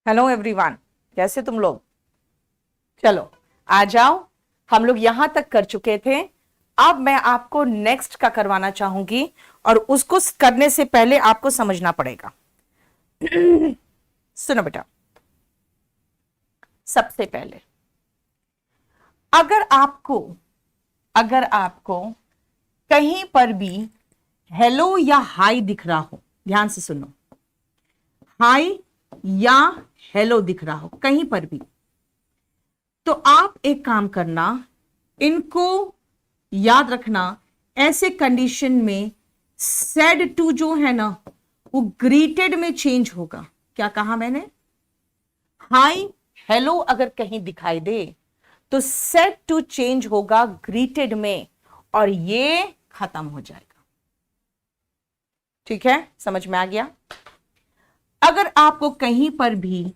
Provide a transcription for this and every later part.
Hello everyone, कैसे तुम लोग। चलो आ जाओ, हम लोग यहां तक कर चुके थे। अब मैं आपको नेक्स्ट का करवाना चाहूंगी और उसको करने से पहले आपको समझना पड़ेगा। सुनो बेटा, सबसे पहले अगर आपको कहीं पर भी हेलो या हाय दिख रहा हो, ध्यान से सुनो, हाय या हेलो दिख रहा हो कहीं पर भी, तो आप एक काम करना, इनको याद रखना। ऐसे कंडीशन में सेड टू जो है ना, वो ग्रीटेड में चेंज होगा। क्या कहा मैंने? हाय हेलो अगर कहीं दिखाई दे तो सेड टू चेंज होगा ग्रीटेड में और ये खत्म हो जाएगा। ठीक है, समझ में आ गया। अगर आपको कहीं पर भी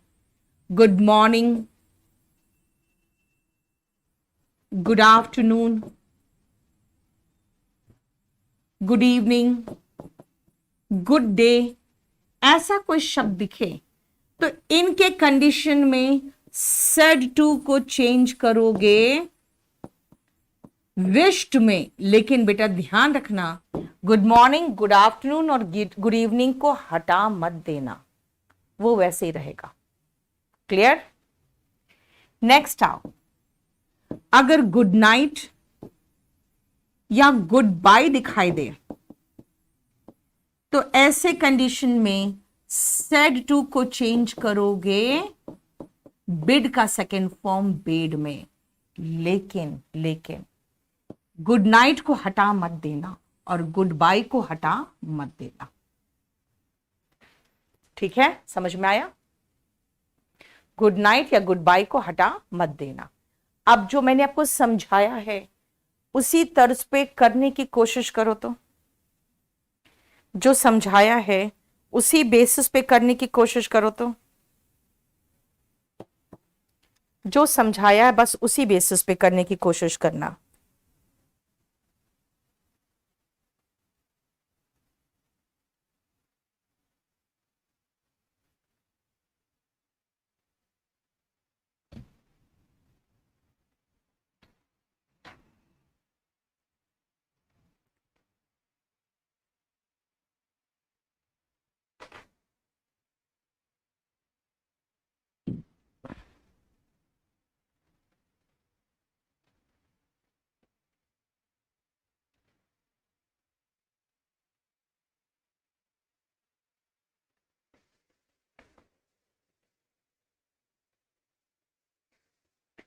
good morning, good afternoon, good evening, good day ऐसा कोई शब्द दिखे तो इनके कंडीशन में सेड टू को चेंज करोगे विश्ड में। लेकिन बेटा ध्यान रखना, गुड मॉर्निंग, गुड आफ्टरनून और गुड इवनिंग को हटा मत देना, वो वैसे ही रहेगा। क्लियर? नेक्स्ट आओ, अगर गुड नाइट या गुड बाय दिखाई दे तो ऐसे कंडीशन में सेड टू को चेंज करोगे बिड का सेकेंड फॉर्म बेड में। लेकिन गुड नाइट को हटा मत देना और गुड बाय को हटा मत देना। ठीक है, समझ में आया? गुड नाइट या गुड बाय को हटा मत देना। अब जो मैंने आपको समझाया है उसी तर्ज पे करने की कोशिश करो। तो जो समझाया है उसी बेसिस पे करने की कोशिश करो। तो जो समझाया है बस उसी बेसिस पे करने की कोशिश करना।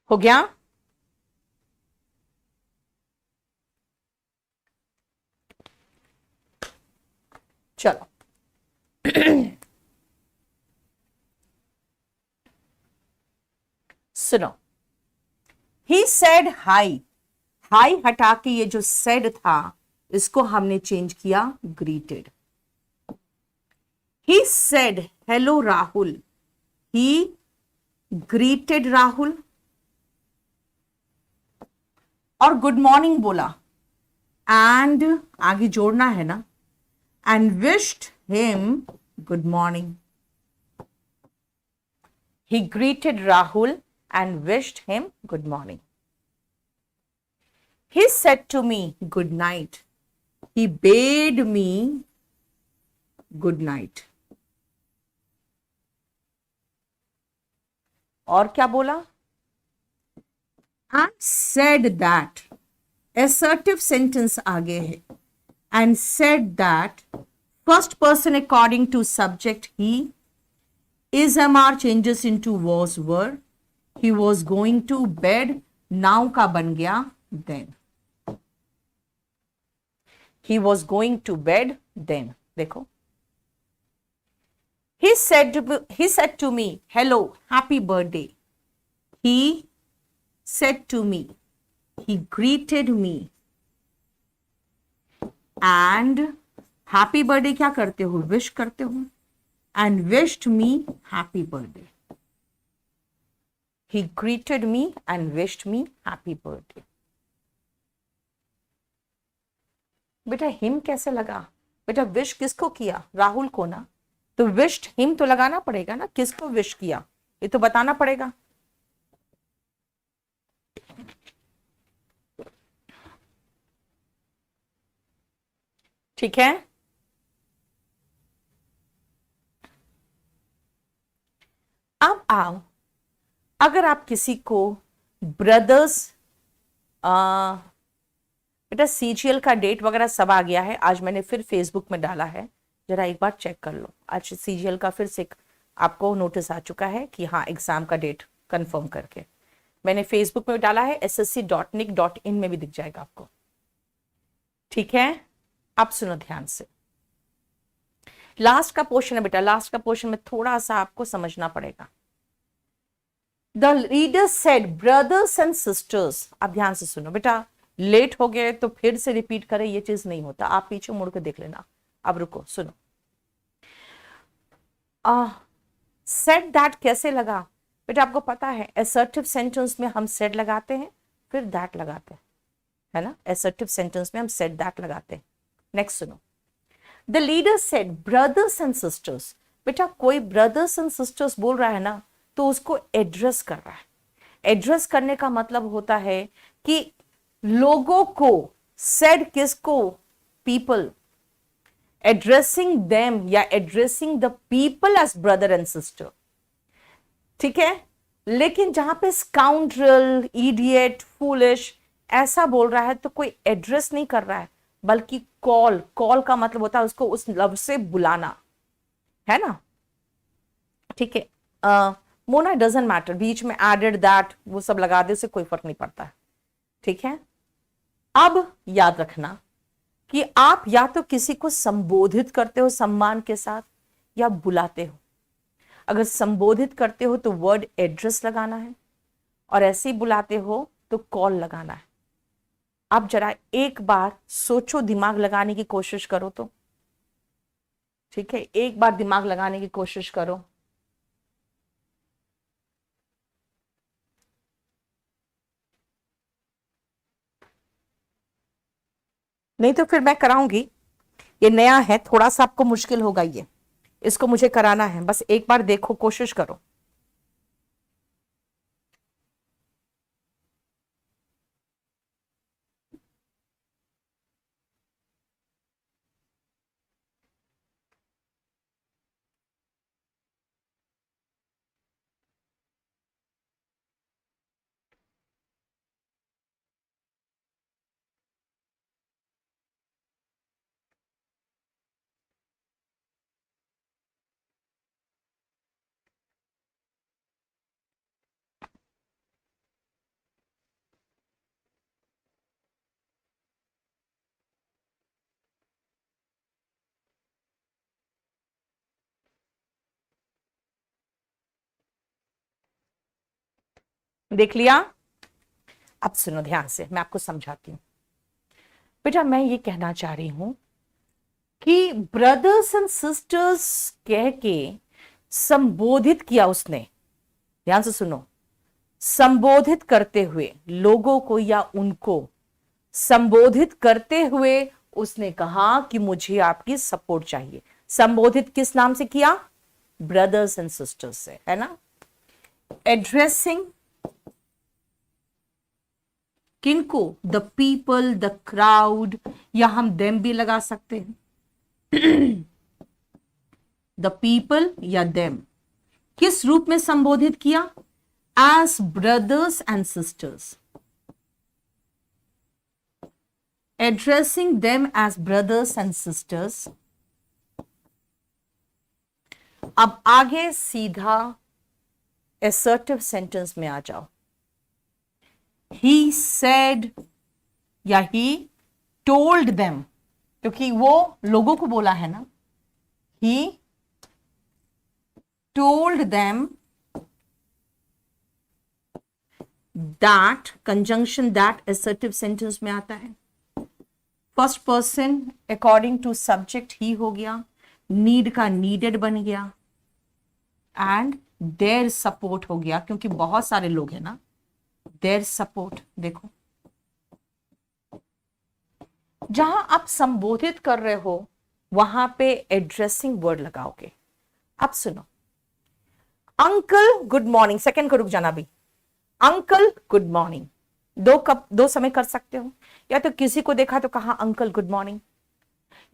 हो गया? चलो सुनो, ही सेड हाई। हाई हटा के ये जो सेड था इसको हमने चेंज किया greeted. He said hello Rahul, he greeted Rahul. और गुड मॉर्निंग बोला एंड आगे जोड़ना है ना, and wished him good morning. He greeted Rahul and wished him good morning. He said to me good night. He bade me good night. और क्या बोला? And said that, assertive sentence आगे है, and said that first person according to subject he, is MR changes into was were, he was going to bed, now का बन गया then, he was going to bed then। देखो, he said to me hello happy birthday, he said to me, he greeted me, and happy birthday क्या करते हो? Wish करते हो, and wished me happy birthday। He greeted me and wished me happy birthday। बेटा him कैसे लगा? बेटा wish किसको किया? राहुल को ना, तो विश्ड हिम तो लगाना पड़ेगा ना, किसको विश किया? ये तो बताना पड़ेगा। ठीक है, अब आओ, अगर आप किसी को ब्रदर्स, बेटा सीजीएल का डेट वगैरह सब आ गया है, आज मैंने फिर फेसबुक में डाला है, जरा एक बार चेक कर लो। आज सीजीएल का फिर से आपको नोटिस आ चुका है कि हाँ एग्जाम का डेट कंफर्म करके मैंने फेसबुक में डाला है, ssc.nic.in में भी दिख जाएगा आपको। ठीक है, अब सुनो ध्यान से, लास्ट का पोर्शन है बेटा, लास्ट का पोर्शन में थोड़ा सा आपको समझना पड़ेगा। The reader said brothers and sisters, आप ध्यान से सुनो बेटा, लेट हो गए तो फिर से रिपीट करें, ये चीज नहीं होता, आप पीछे मुड़ के देख लेना। अब रुको सुनो, सेड दैट कैसे लगा बेटा, आपको पता है असर्टिव सेंटेंस में हम सेड लगाते हैं फिर दैट लगाते हैं, है ना, असर्टिव सेंटेंस में हम सेड दैट लगाते हैं। नेक्स्ट सुनो, the leader said brothers and sisters, बेटा कोई ब्रदर्स एंड सिस्टर्स बोल रहा है ना तो उसको एड्रेस कर रहा है। एड्रेस करने का मतलब होता है कि लोगों को, सेड किसको, पीपल, एड्रेसिंग देम या addressing the people as brother and sister. ठीक है, लेकिन जहां पे स्काउंड्रल, इडियट, फूलिश ऐसा बोल रहा है तो कोई एड्रेस नहीं कर रहा है, बल्कि कॉल, कॉल का मतलब होता है उसको उस लफ्ज से बुलाना, है ना। ठीक है, मोना डजंट मैटर, बीच में एडेड दैट वो सब लगा दे, उससे कोई फर्क नहीं पड़ता है। ठीक है, अब याद रखना कि आप या तो किसी को संबोधित करते हो सम्मान के साथ या बुलाते हो। अगर संबोधित करते हो तो वर्ड एड्रेस लगाना है, और ऐसे ही बुलाते हो तो कॉल लगाना है। आप जरा एक बार सोचो, दिमाग लगाने की कोशिश करो तो। ठीक है, एक बार दिमाग लगाने की कोशिश करो। नहीं तो फिर मैं कराऊंगी, ये नया है, थोड़ा सा आपको मुश्किल होगा ये, इसको मुझे कराना है, बस एक बार देखो, कोशिश करो। देख लिया? अब सुनो ध्यान से, मैं आपको समझाती हूं। बेटा मैं ये कहना चाह रही हूं कि ब्रदर्स एंड सिस्टर्स कह के संबोधित किया उसने, ध्यान से सुनो, संबोधित करते हुए लोगों को या उनको संबोधित करते हुए उसने कहा कि मुझे आपकी सपोर्ट चाहिए। संबोधित किस नाम से किया? ब्रदर्स एंड सिस्टर्स से, है ना। एड्रेसिंग किनको? द पीपल, द क्राउड, या हम देम भी लगा सकते हैं। द पीपल या देम, किस रूप में संबोधित किया? As brothers and sisters, addressing them as brothers and sisters. अब आगे सीधा assertive सेंटेंस में आ जाओ। he said या he told them, क्योंकि वो लोगों को बोला है ना, he told them that, conjunction that assertive sentence में आता है। First person according to subject ही हो गया, नीड का नीडेड बन गया, एंड देयर सपोर्ट हो गया, क्योंकि बहुत सारे लोग हैं ना, देयर सपोर्ट। देखो जहां आप संबोधित कर रहे हो वहां पे एड्रेसिंग वर्ड लगाओगे। अब सुनो, अंकल गुड मॉर्निंग, सेकंड को रुक जाना भी, अंकल गुड मॉर्निंग, दो समय कर सकते हो। या तो किसी को देखा तो कहा अंकल गुड मॉर्निंग,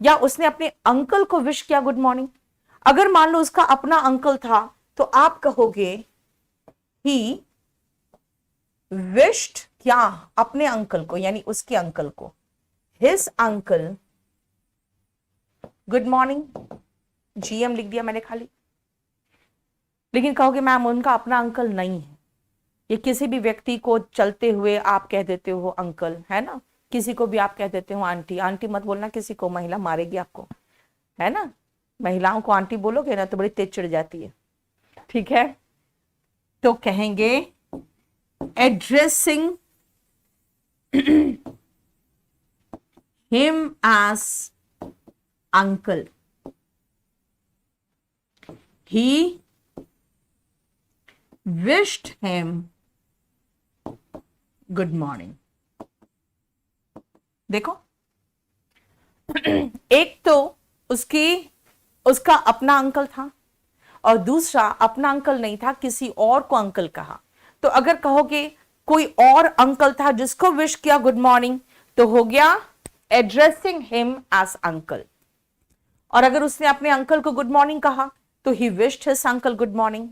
या उसने अपने अंकल को विश किया गुड मॉर्निंग। अगर मान लो उसका अपना अंकल था तो आप कहोगे ही विश्ड क्या, अपने अंकल को यानी उसके अंकल को, his uncle good morning, GM लिख दिया मैंने खाली। लेकिन कहोगे मैम उनका अपना अंकल नहीं है, ये किसी भी व्यक्ति को चलते हुए आप कह देते हो अंकल, है ना, किसी को भी आप कह देते हो आंटी, आंटी मत बोलना किसी को, महिला मारेगी आपको, है ना, महिलाओं को आंटी बोलोगे ना तो बड़ी तेज चिढ़ जाती है, ठीक है। तो कहेंगे addressing him as uncle, he wished him good morning। देखो एक तो उसका अपना अंकल था और दूसरा अपना अंकल नहीं था, किसी और को अंकल कहा। तो अगर कहोगे कोई और अंकल था जिसको विश किया गुड मॉर्निंग तो हो गया एड्रेसिंग हिम एज अंकल। और अगर उसने अपने अंकल को गुड मॉर्निंग कहा तो he wished his uncle good morning.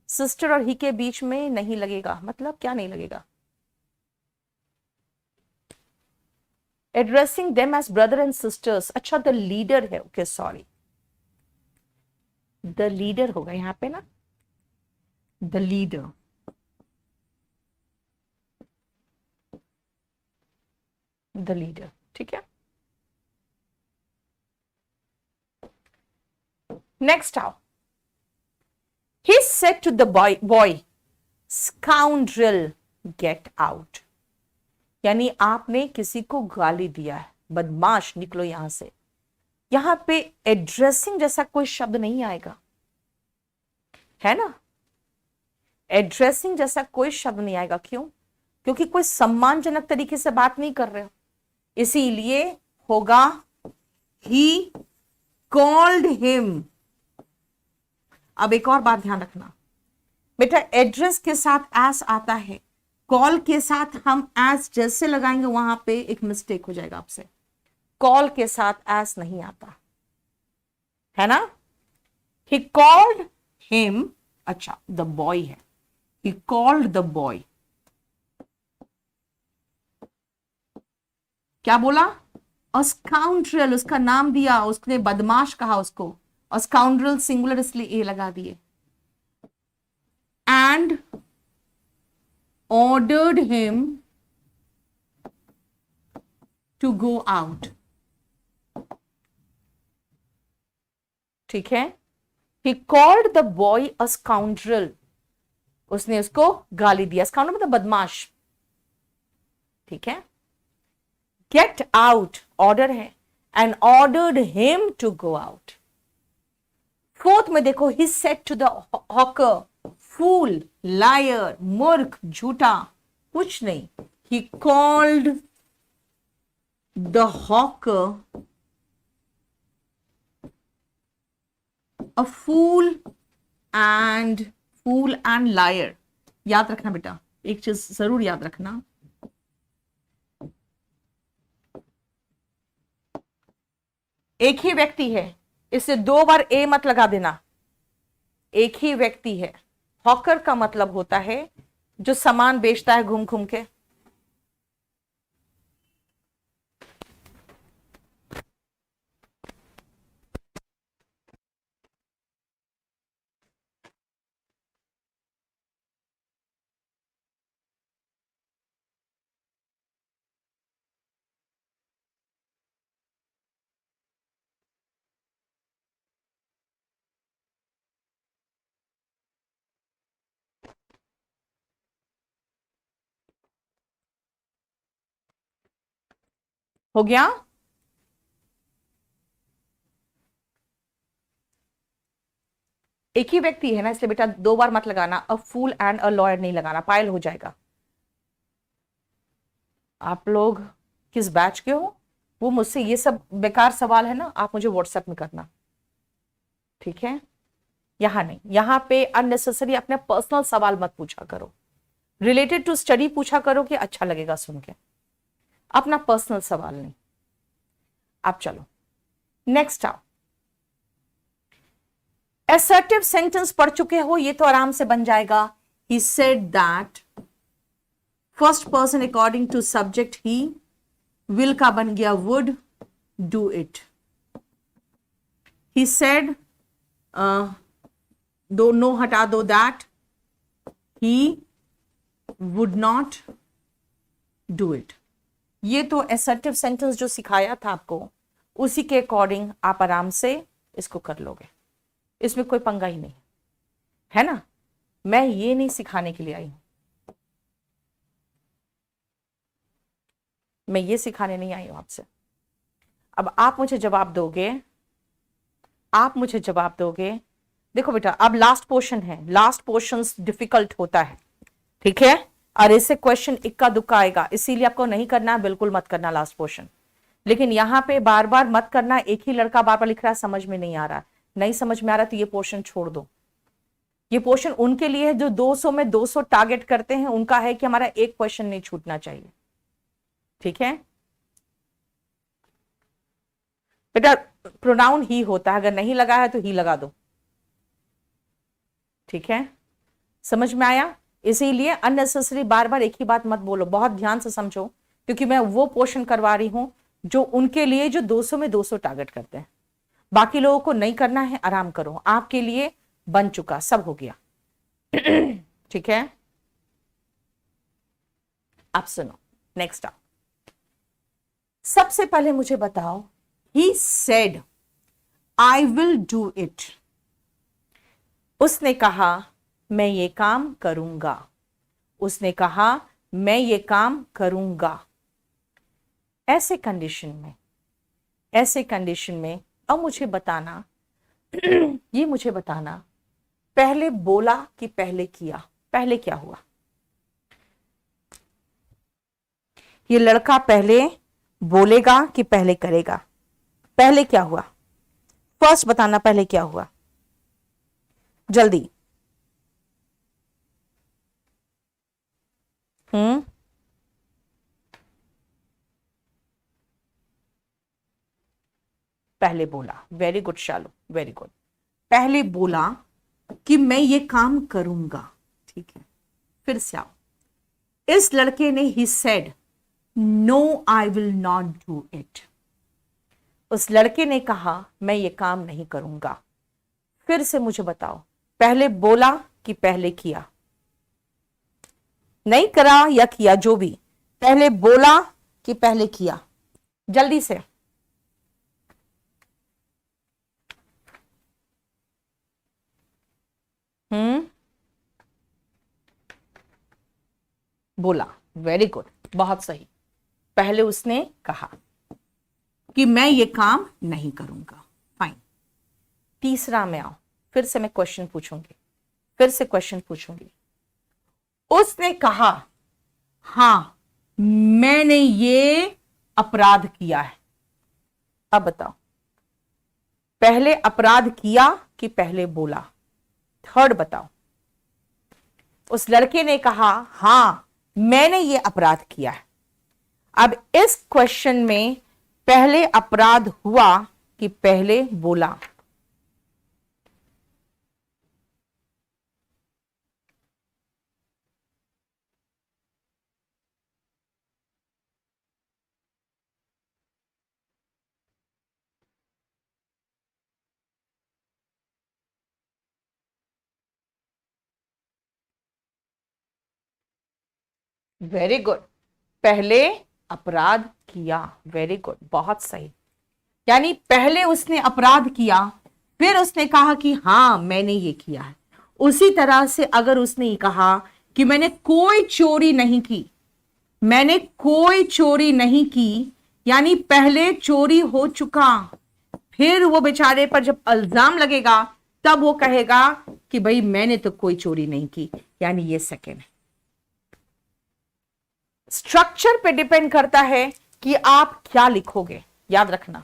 Sister और ही के बीच में नहीं लगेगा, मतलब क्या नहीं लगेगा, addressing them as brother and sisters. अच्छा द लीडर है, ओके सॉरी, द लीडर होगा यहां पे ना, द लीडर, द लीडर, ठीक है। नेक्स्ट आओ, he said to the boy scoundrel get out, यानी आपने किसी को गाली दिया है, बदमाश निकलो यहां से। यहां पे एड्रेसिंग जैसा कोई शब्द नहीं आएगा, है ना, एड्रेसिंग जैसा कोई शब्द नहीं आएगा। क्यों? क्योंकि कोई सम्मानजनक तरीके से बात नहीं कर रहे हो, इसीलिए होगा he called him। अब एक और बात ध्यान रखना बेटा, एड्रेस के साथ एस आता है, कॉल के साथ हम एस जैसे लगाएंगे वहां पे एक मिस्टेक हो जाएगा आपसे, कॉल के साथ एस नहीं आता है ना। ही कॉल्ड हिम, अच्छा द बॉय है, ही कॉल्ड द बॉय, क्या बोला, अ स्काउंड्रल, उसका नाम दिया, उसने बदमाश कहा उसको, और स्काउंड्रल सिंगुलर इसलिए ए लगा दिए, and ordered him to go out, ठीक है। He called the boy a scoundrel, उसने उसको गाली दिया, स्काउंड्रल मतलब बदमाश, ठीक है। गेट आउट ऑर्डर है, and ordered him to go out. Fourth में देखो, he said to the hawker fool, liar, मूर्ख, झूठा, कुछ नहीं, he called the hawker a fool and liar. याद रखना बेटा, एक चीज जरूर याद रखना, एक ही व्यक्ति है, इसे दो बार ए मत लगा देना, एक ही व्यक्ति है। हॉकर का मतलब होता है जो सामान बेचता है घूम घूम के, हो गया। एक ही व्यक्ति है ना, इसलिए बेटा दो बार मत लगाना, अ फूल एंड अ लॉयर नहीं लगाना, पायल हो जाएगा। आप लोग किस बैच के हो, वो मुझसे ये सब बेकार सवाल है ना, आप मुझे व्हाट्सएप में करना, ठीक है। यहां नहीं, यहां पे अननेसेसरी अपने पर्सनल सवाल मत पूछा करो, रिलेटेड टू स्टडी पूछा करो कि अच्छा लगेगा सुन के, अपना पर्सनल सवाल नहीं। आप चलो नेक्स्ट आओ। असर्टिव सेंटेंस पढ़ चुके हो, ये तो आराम से बन जाएगा। He said that, first person according to subject he, will का बन गया would, do it. He said, दो नो हटा दो, that, he would not do it. ये तो असर्टिव सेंटेंस जो सिखाया था आपको, उसी के अकॉर्डिंग आप आराम से इसको कर लोगे, इसमें कोई पंगा ही नहीं है ना। मैं ये नहीं सिखाने के लिए आई हूं, मैं ये सिखाने नहीं आई हूं आपसे। अब आप मुझे जवाब दोगे, आप मुझे जवाब दोगे। देखो बेटा, अब लास्ट पोर्शन है, लास्ट पोर्शन डिफिकल्ट होता है, ठीक है, और इससे क्वेश्चन इक्का दुक्का आएगा, इसीलिए आपको नहीं करना, बिल्कुल मत करना लास्ट पोर्शन। लेकिन यहां पे बार बार मत करना, एक ही लड़का बार बार लिख रहा है, समझ में नहीं आ रहा, नहीं समझ में आ रहा तो ये पोर्शन छोड़ दो। ये पोर्शन उनके लिए है जो 200 में 200 टारगेट करते हैं, उनका है कि हमारा एक क्वेश्चन नहीं छूटना चाहिए, ठीक है बेटा। प्रोनाउन ही होता है, अगर नहीं लगा है तो ही लगा दो, ठीक है, समझ में आया। इसीलिए अननेसेसरी बार बार एक ही बात मत बोलो, बहुत ध्यान से समझो, क्योंकि मैं वो पोर्शन करवा रही हूं जो उनके लिए जो 200 में 200 टारगेट करते हैं। बाकी लोगों को नहीं करना है, आराम करो, आपके लिए बन चुका, सब हो गया ठीक है। आप सुनो नेक्स्ट आप। सबसे पहले मुझे बताओ, he said I will do it, उसने कहा मैं ये काम करूंगा, उसने कहा मैं ये काम करूंगा। ऐसे कंडीशन में अब मुझे बताना ये मुझे बताना, पहले बोला कि पहले किया, पहले क्या हुआ। ये लड़का पहले बोलेगा कि पहले करेगा, पहले क्या हुआ, फर्स्ट बताना पहले क्या हुआ, जल्दी। पहले बोला, वेरी गुड शालू, वेरी गुड। पहले बोला कि मैं ये काम करूंगा, ठीक है। फिर से आओ, इस लड़के ने he said no I will not do it, उस लड़के ने कहा मैं ये काम नहीं करूंगा। फिर से मुझे बताओ, पहले बोला कि पहले किया, नहीं करा या किया जो भी, पहले बोला कि पहले किया, जल्दी से। बोला, वेरी गुड, बहुत सही। पहले उसने कहा कि मैं ये काम नहीं करूंगा, फाइन। तीसरा में आओ, फिर से मैं क्वेश्चन पूछूंगी, उसने कहा हां मैंने ये अपराध किया है। अब बताओ, पहले अपराध किया कि पहले बोला, थर्ड बताओ। उस लड़के ने कहा हां मैंने ये अपराध किया है। अब इस क्वेश्चन में पहले अपराध हुआ कि पहले बोला, वेरी गुड, पहले अपराध किया, वेरी गुड, बहुत सही। यानी पहले उसने अपराध किया, फिर उसने कहा कि हां मैंने ये किया है। उसी तरह से अगर उसने कहा कि मैंने कोई चोरी नहीं की, मैंने कोई चोरी नहीं की, यानी पहले चोरी हो चुका, फिर वो बेचारे पर जब इल्जाम लगेगा तब वो कहेगा कि भाई मैंने तो कोई चोरी नहीं की, यानी ये सेकेंड है। स्ट्रक्चर पे डिपेंड करता है कि आप क्या लिखोगे, याद रखना।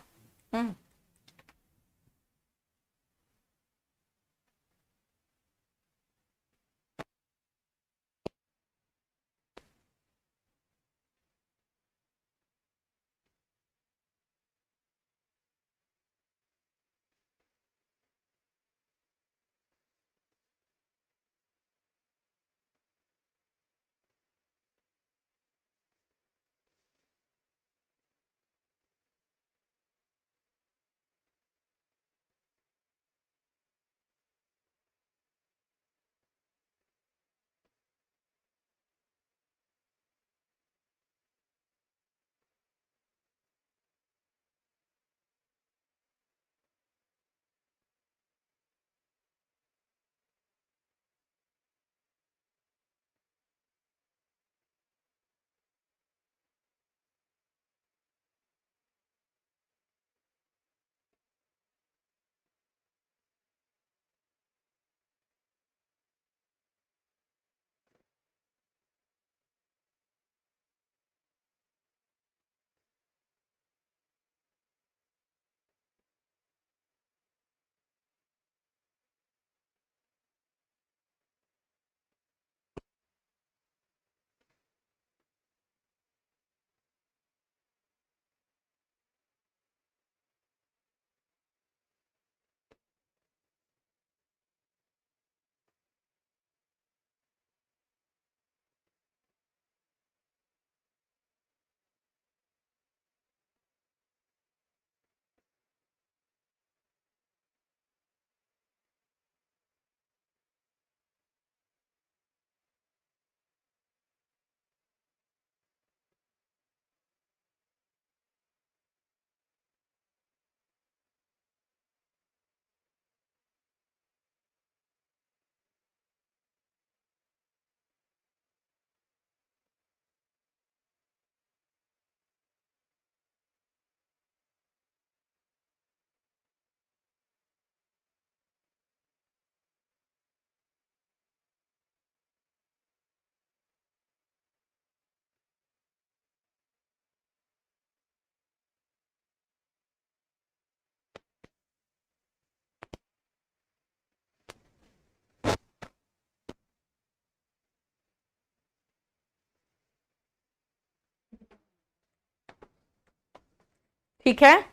ठीक है,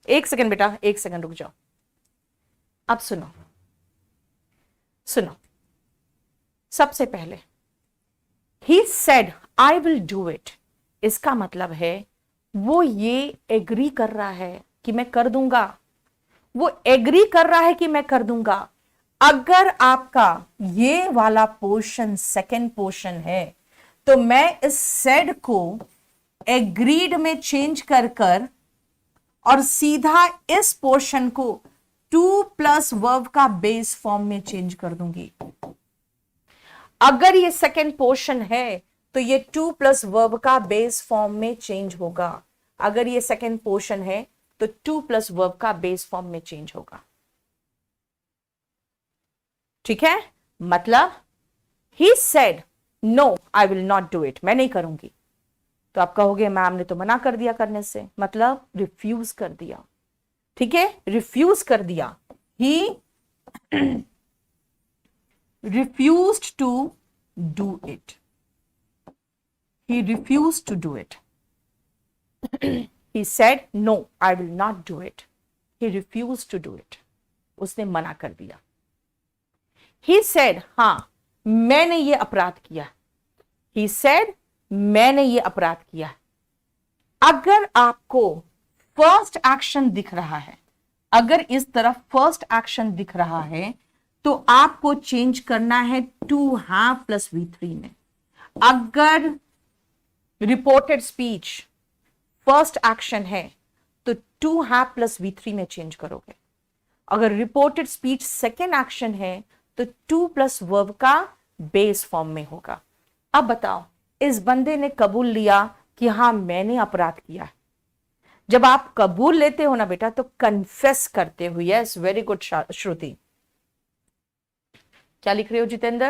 एक सेकंड बेटा, एक सेकंड रुक जाओ। अब सुनो, सुनो, सबसे पहले he said I will do it, इसका मतलब है वो ये एग्री कर रहा है कि मैं कर दूंगा, वो एग्री कर रहा है कि मैं कर दूंगा। अगर आपका ये वाला पोर्शन सेकंड पोर्शन है तो मैं इस सेड को एग्रीड में चेंज कर कर और सीधा इस पोर्शन को टू प्लस वर्ब का बेस फॉर्म में चेंज कर दूंगी। अगर ये सेकंड पोर्शन है तो ये टू प्लस वर्ब का बेस फॉर्म में चेंज होगा। अगर ये सेकंड पोर्शन है तो टू प्लस वर्ब का बेस फॉर्म में चेंज होगा। ठीक है, मतलब he said no I will not do it, मैं नहीं करूंगी। तो आप कहोगे मैम ने तो मना कर दिया करने से, मतलब रिफ्यूज कर दिया। ठीक है, रिफ्यूज कर दिया। ही refused to do it. He refused to do it. He said, no, I will not do it. He refused to do it. उसने मना कर दिया। He said, हाँ, मैंने ये अपराध किया। He said, मैंने ये अपराध किया। अगर आपको फर्स्ट एक्शन दिख रहा है, अगर इस तरफ फर्स्ट एक्शन दिख रहा है तो आपको चेंज करना है टू हैव प्लस V3 में। अगर रिपोर्टेड स्पीच फर्स्ट एक्शन है तो टू हैव प्लस V3 में चेंज करोगे। अगर रिपोर्टेड स्पीच सेकेंड एक्शन है तो टू प्लस वर्ब का बेस फॉर्म में होगा। अब बताओ, इस बंदे ने कबूल लिया कि हाँ मैंने अपराध किया है। जब आप कबूल लेते हो ना बेटा तो कन्फेस करते हो। यस, वेरी गुड श्रुति। क्या लिख रहे हो जितेंद्र?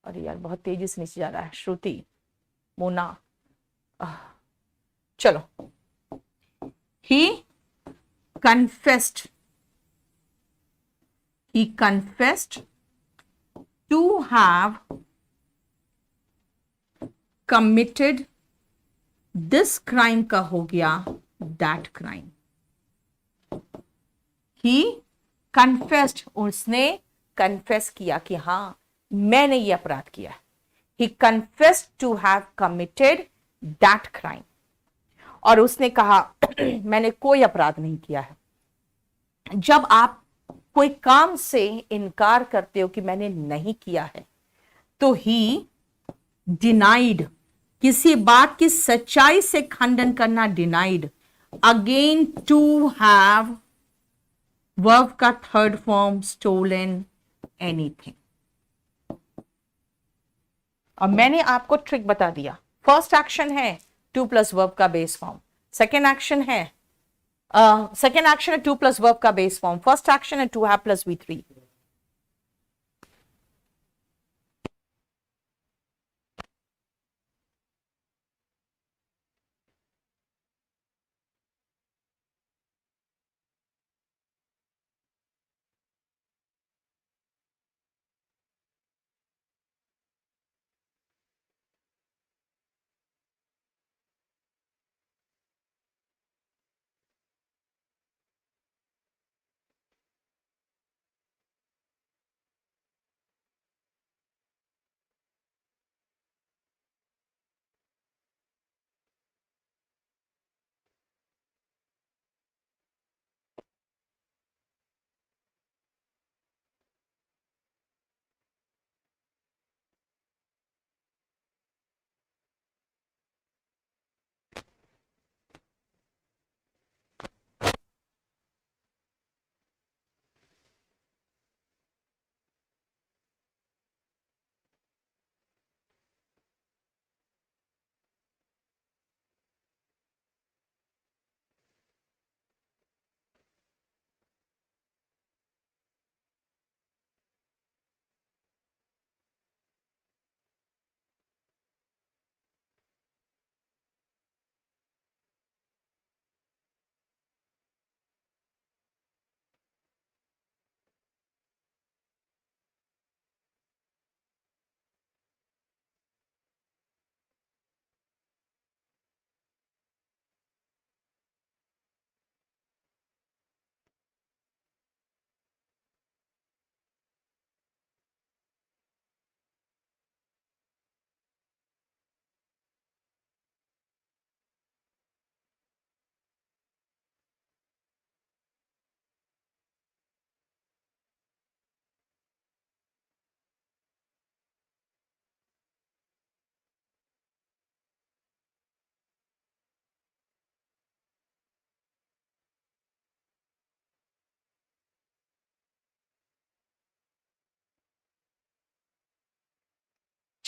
अरे यार बहुत तेजी से नीचे जा रहा है। श्रुति, मोना, चलो। ही confessed to have committed this crime का हो गया that crime. He confessed, उसने confess किया कि हाँ मैंने ये अपराध किया। He confessed to have committed that crime. और उसने कहा मैंने कोई अपराध नहीं किया है। जब आप कोई काम से इनकार करते हो कि मैंने नहीं किया है तो ही डिनाइड, किसी बात की सच्चाई से खंडन करना, denied. Again to have verb का थर्ड फॉर्म स्टोलन एनीथिंग। और मैंने आपको ट्रिक बता दिया। फर्स्ट एक्शन है टू प्लस वर्ब का बेस फॉर्म, सेकेंड एक्शन है टू प्लस वर्ब का बेस फॉर्म, फर्स्ट एक्शन है टू हैव प्लस V3।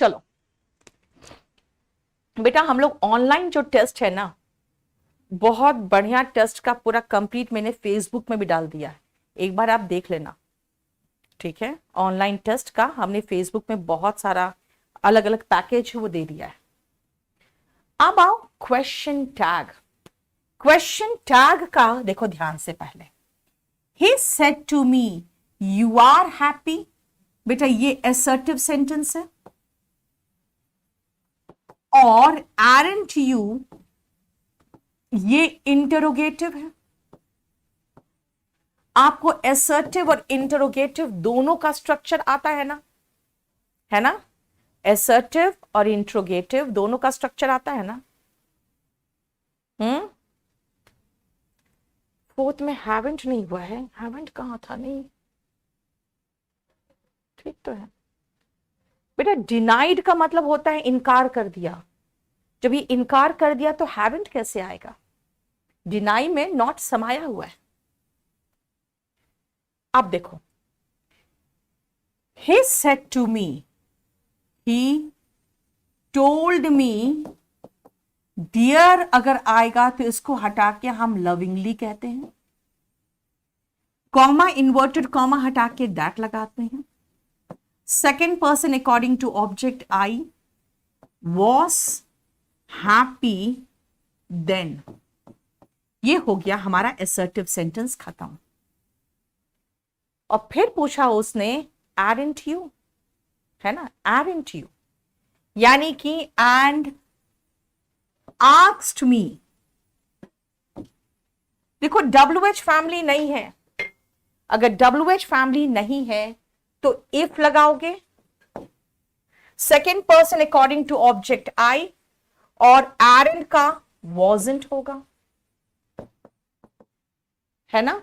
चलो बेटा, हम लोग ऑनलाइन जो टेस्ट है ना, बहुत बढ़िया टेस्ट का पूरा कंप्लीट मैंने फेसबुक में भी डाल दिया है, एक बार आप देख लेना, ठीक है। ऑनलाइन टेस्ट का हमने फेसबुक में बहुत सारा अलग अलग पैकेज है वो दे दिया है। अब आओ क्वेश्चन टैग। क्वेश्चन टैग का देखो ध्यान से, पहले he said to me you are happy, बेटा ये असर्टिव सेंटेंस है, और aren't you ये इंटरोगेटिव है। आपको असर्टिव और इंटरोगेटिव दोनों का स्ट्रक्चर आता है ना, है ना। असर्टिव और इंटरोगेटिव दोनों का स्ट्रक्चर आता है ना। फोर्थ में हैवेंट नहीं हुआ है, हैवेंट कहां था, नहीं ठीक तो है बेटा। डिनाइड का मतलब होता है इनकार कर दिया, जब ये इनकार कर दिया तो हैवेंट कैसे आएगा, डिनाई में नॉट समाया हुआ है। अब देखो, he said to me, he told me, dear अगर आएगा तो इसको हटा के हम लविंगली कहते हैं, कॉमा इन्वर्टेड कॉमा हटा के दैट लगाते हैं। Second person according to object I, was happy then, ये हो गया हमारा असर्टिव सेंटेंस खत्म। और फिर पूछा उसने aren't you, है ना, aren't you, यानी कि and asked me। देखो WH फैमिली नहीं है, अगर WH फैमिली नहीं है तो if लगाओगे, second person according to object I, और aren't का wasn't होगा, है ना।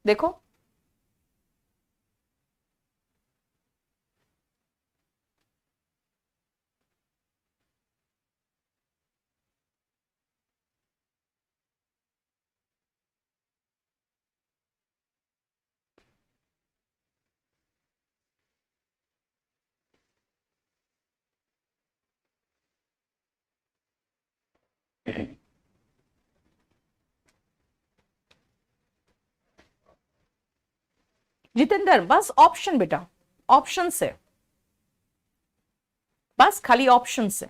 देखो जितेंद्र, बस ऑप्शन बेटा, ऑप्शन से, बस खाली ऑप्शन से।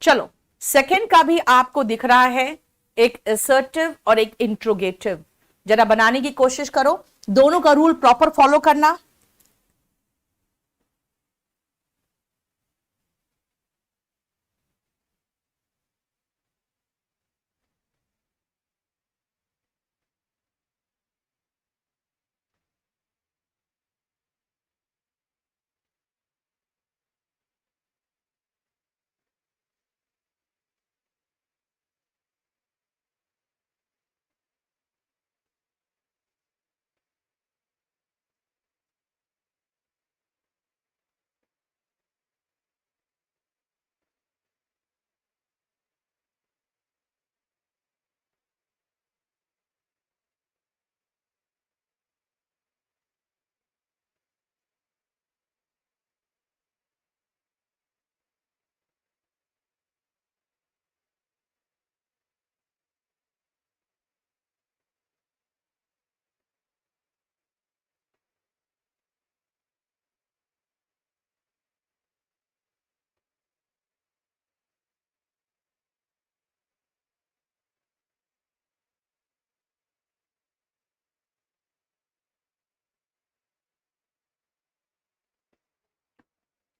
चलो सेकेंड का भी आपको दिख रहा है, एक असर्टिव और एक इंट्रोगेटिव, जरा बनाने की कोशिश करो, दोनों का रूल प्रॉपर फॉलो करना।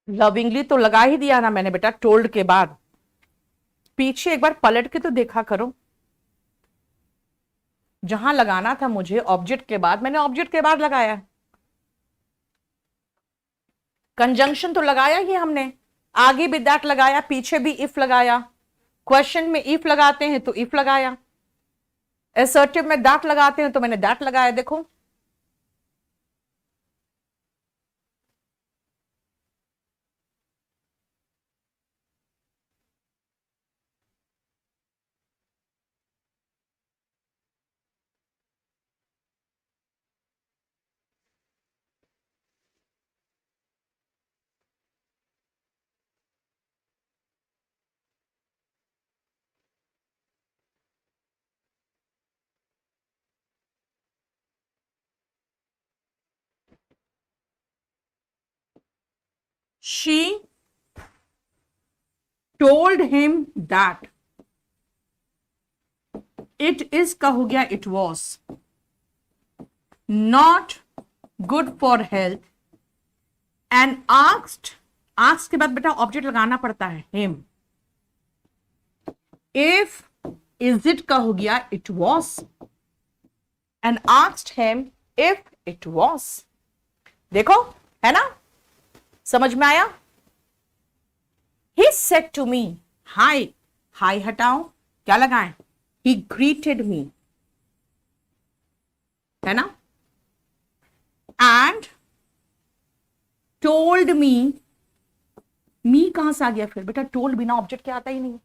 लविंगली तो लगा ही दिया ना मैंने बेटा, टोल्ड के बाद, पीछे एक बार पलट के तो देखा करो, जहां लगाना था मुझे ऑब्जेक्ट के बाद, मैंने ऑब्जेक्ट के बाद लगाया। कंजंक्शन तो लगाया ही हमने, आगे भी दैट लगाया, पीछे भी इफ लगाया, क्वेश्चन में इफ लगाते हैं तो इफ लगाया, असर्टिव में दैट लगाते हैं तो मैंने दैट लगाया। देखो she told him that it is का हो गया it was not good for health and asked के बाद बेटा ऑब्जेक्ट लगाना पड़ता है हिम इफ इज इट का हो गया it was and asked him if it was. देखो है ना, समझ में आया। ही सेड टू मी हाय, हाय हटाओ क्या लगाएं, ही ग्रीटेड मी, है ना। एंड टोल्ड मी कहां से आ गया फिर बेटा, टोल्ड बिना ऑब्जेक्ट के आता ही नहीं।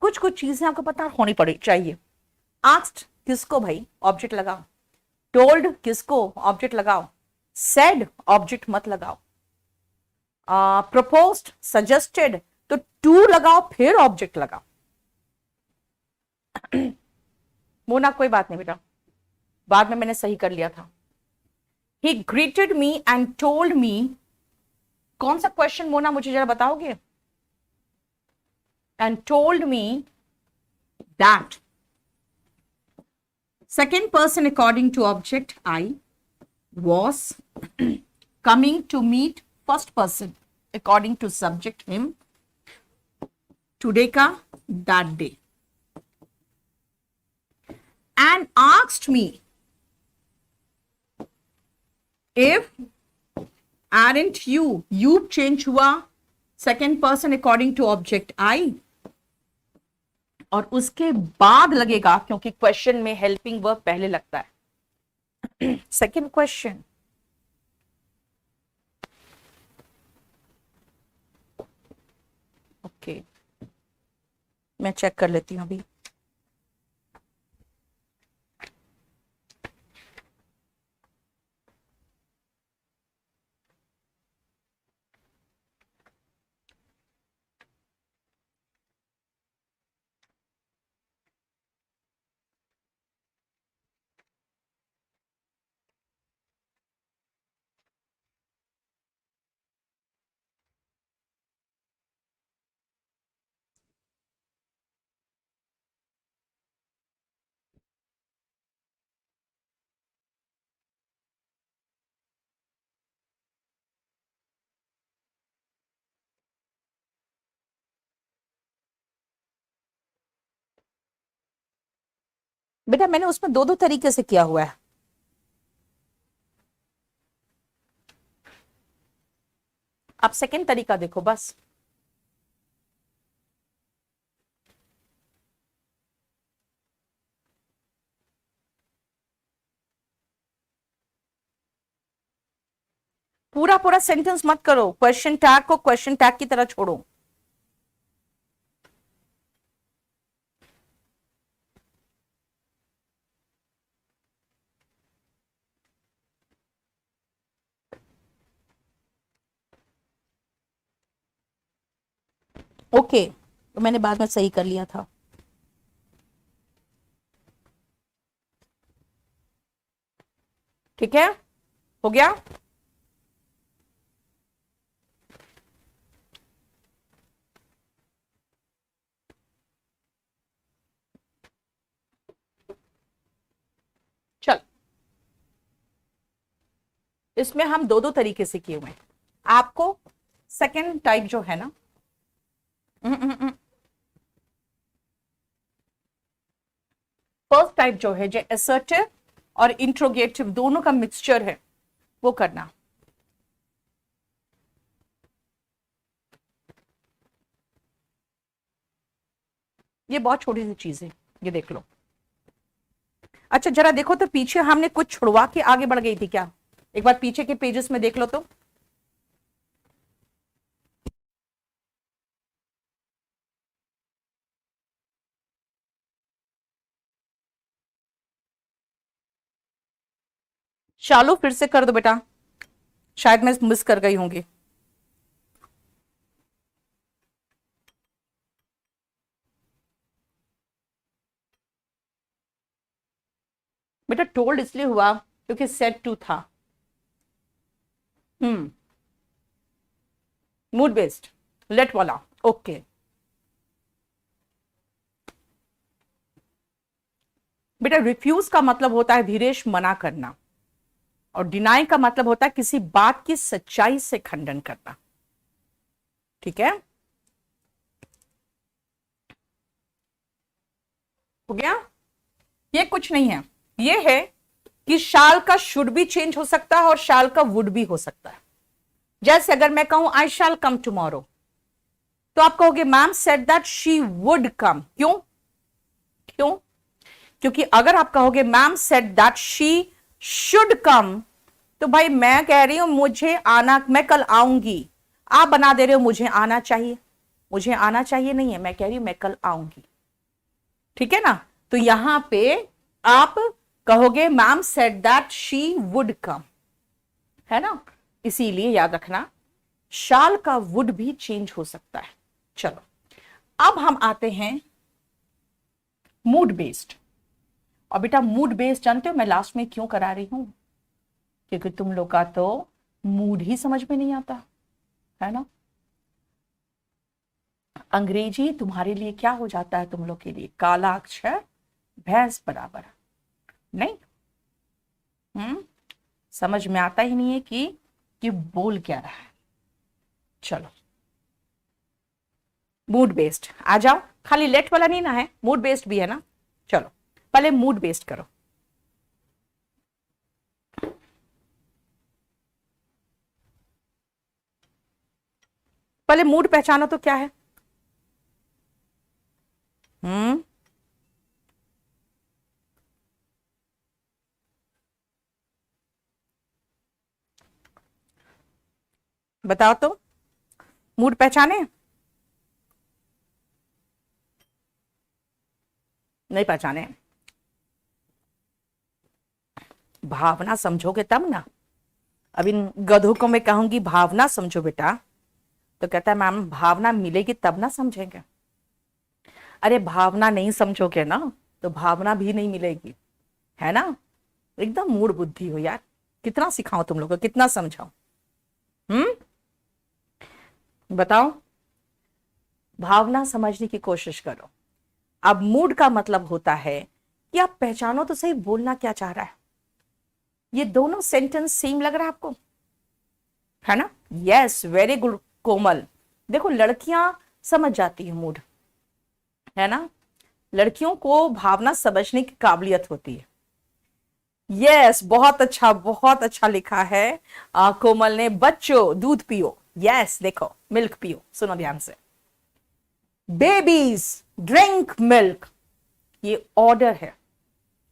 कुछ कुछ चीजें आपको पता होनी पड़ी चाहिए। आस्क्ड किसको भाई, ऑब्जेक्ट लगाओ। टोल्ड किसको, ऑब्जेक्ट लगाओ। सेड ऑब्जेक्ट मत लगाओ। प्रपोज्ड सजेस्टेड तो टू लगाओ फिर ऑब्जेक्ट लगाओ। मोना कोई बात नहीं बेटा, बाद में मैंने सही कर लिया था। ही greeted me and told me, कौन सा क्वेश्चन मोना मुझे जरा बताओगे। And told me that second person according to object I was coming to meet first person according to subject him today ka that day and asked me if aren't you change हुआ second person according to object I और उसके बाद लगेगा क्योंकि question में helping verb पहले लगता है। सेकंड क्वेश्चन, ओके मैं चेक कर लेती हूं अभी। बेटा मैंने उसमें दो दो तरीके से किया हुआ है। आप सेकंड तरीका देखो बस। पूरा पूरा सेंटेंस मत करो, क्वेश्चन टैग को क्वेश्चन टैग की तरह छोड़ो। ओके तो मैंने बाद में सही कर लिया था। ठीक है, हो गया। चल इसमें हम दो दो तरीके से किए हुए हैं। आपको सेकंड टाइप जो है ना, फर्स्ट टाइप जो है जो असर्टिव और इंट्रोगेटिव दोनों का मिक्सचर है वो करना। ये बहुत छोटी सी चीज है, ये देख लो। अच्छा जरा देखो तो पीछे हमने कुछ छुड़वा के आगे बढ़ गई थी क्या, एक बार पीछे के पेजेस में देख लो तो। चालू फिर से कर दो बेटा, शायद मैं मिस कर गई होंगी। बेटा टोल्ड इसलिए हुआ क्योंकि सेड टू था। मूड बेस्ड, लेट वाला, ओके। बेटा रिफ्यूज का मतलब होता है धीरेश मना करना, और डिनाई का मतलब होता है किसी बात की सच्चाई से खंडन करना, ठीक है? हो गया? ये कुछ नहीं है, ये है कि शाल का शुड भी चेंज हो सकता है और शाल का वुड भी हो सकता है। जैसे अगर मैं कहूं आई शैल कम टुमारो, तो आप कहोगे ma'am said that she would come. क्यों? क्यों? क्योंकि अगर आप कहोगे ma'am said that she should come, तो भाई मैं कह रही हूं मुझे आना, मैं कल आऊंगी, आप बना दे रहे हो मुझे आना चाहिए। मुझे आना चाहिए नहीं है, मैं कह रही हूं मैं कल आऊंगी, ठीक है ना? तो यहां पे आप कहोगे ma'am said that she would come, है ना? इसीलिए याद रखना शाल का वुड भी चेंज हो सकता है। चलो अब हम आते हैं मूड बेस्ड। और बेटा मूड बेस्ड जानते हो मैं लास्ट में क्यों करा रही हूं? क्योंकि तुम लोग का तो मूड ही समझ में नहीं आता, है ना? अंग्रेजी तुम्हारे लिए क्या हो जाता है, तुम लोग के लिए काला अक्षर भैंस बराबर, नहीं? समझ में आता ही नहीं है कि बोल क्या रहा है। चलो मूड बेस्ड आ जाओ, खाली लेट वाला नहीं ना है, मूड बेस्ड भी है ना। चलो पहले मूड बेस्ड करो। पहले मूड पहचानो तो क्या है? हम्म बताओ तो, मूड पहचाने? नहीं पहचाने? भावना समझोगे तब ना। अब इन गधों को मैं कहूंगी भावना समझो बेटा, तो कहता है मैम भावना मिलेगी तब ना समझेंगे। अरे भावना नहीं समझोगे ना तो भावना भी नहीं मिलेगी, है ना? एकदम मूड बुद्धि हो यार, कितना सिखाओ तुम लोग को, कितना समझाओ? हम्म बताओ, भावना समझने की कोशिश करो। अब मूड का मतलब होता है कि आप पहचानो तो सही बोलना क्या चाह रहा है। ये दोनों सेंटेंस सेम लग रहा है आपको, है ना? यस वेरी गुड कोमल। देखो लड़कियां समझ जाती है मूड, है ना? लड़कियों को भावना समझने की काबिलियत होती है। यस बहुत अच्छा लिखा है कोमल ने। बच्चों दूध पियो, यस देखो मिल्क पियो, सुनो ध्यान से। बेबीज ड्रिंक मिल्क, ये ऑर्डर है,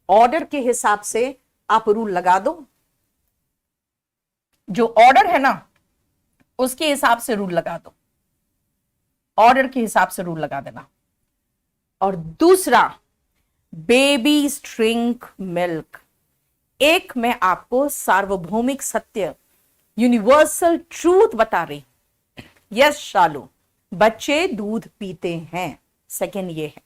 ऑर्डर के हिसाब से आप रूल लगा दो। जो ऑर्डर है ना उसके हिसाब से रूल लगा दो, ऑर्डर के हिसाब से रूल लगा देना। और दूसरा बेबीज ड्रिंक मिल्क, एक मैं आपको सार्वभौमिक सत्य यूनिवर्सल ट्रूथ बता रही। यस शालू, बच्चे दूध पीते हैं, सेकंड ये है।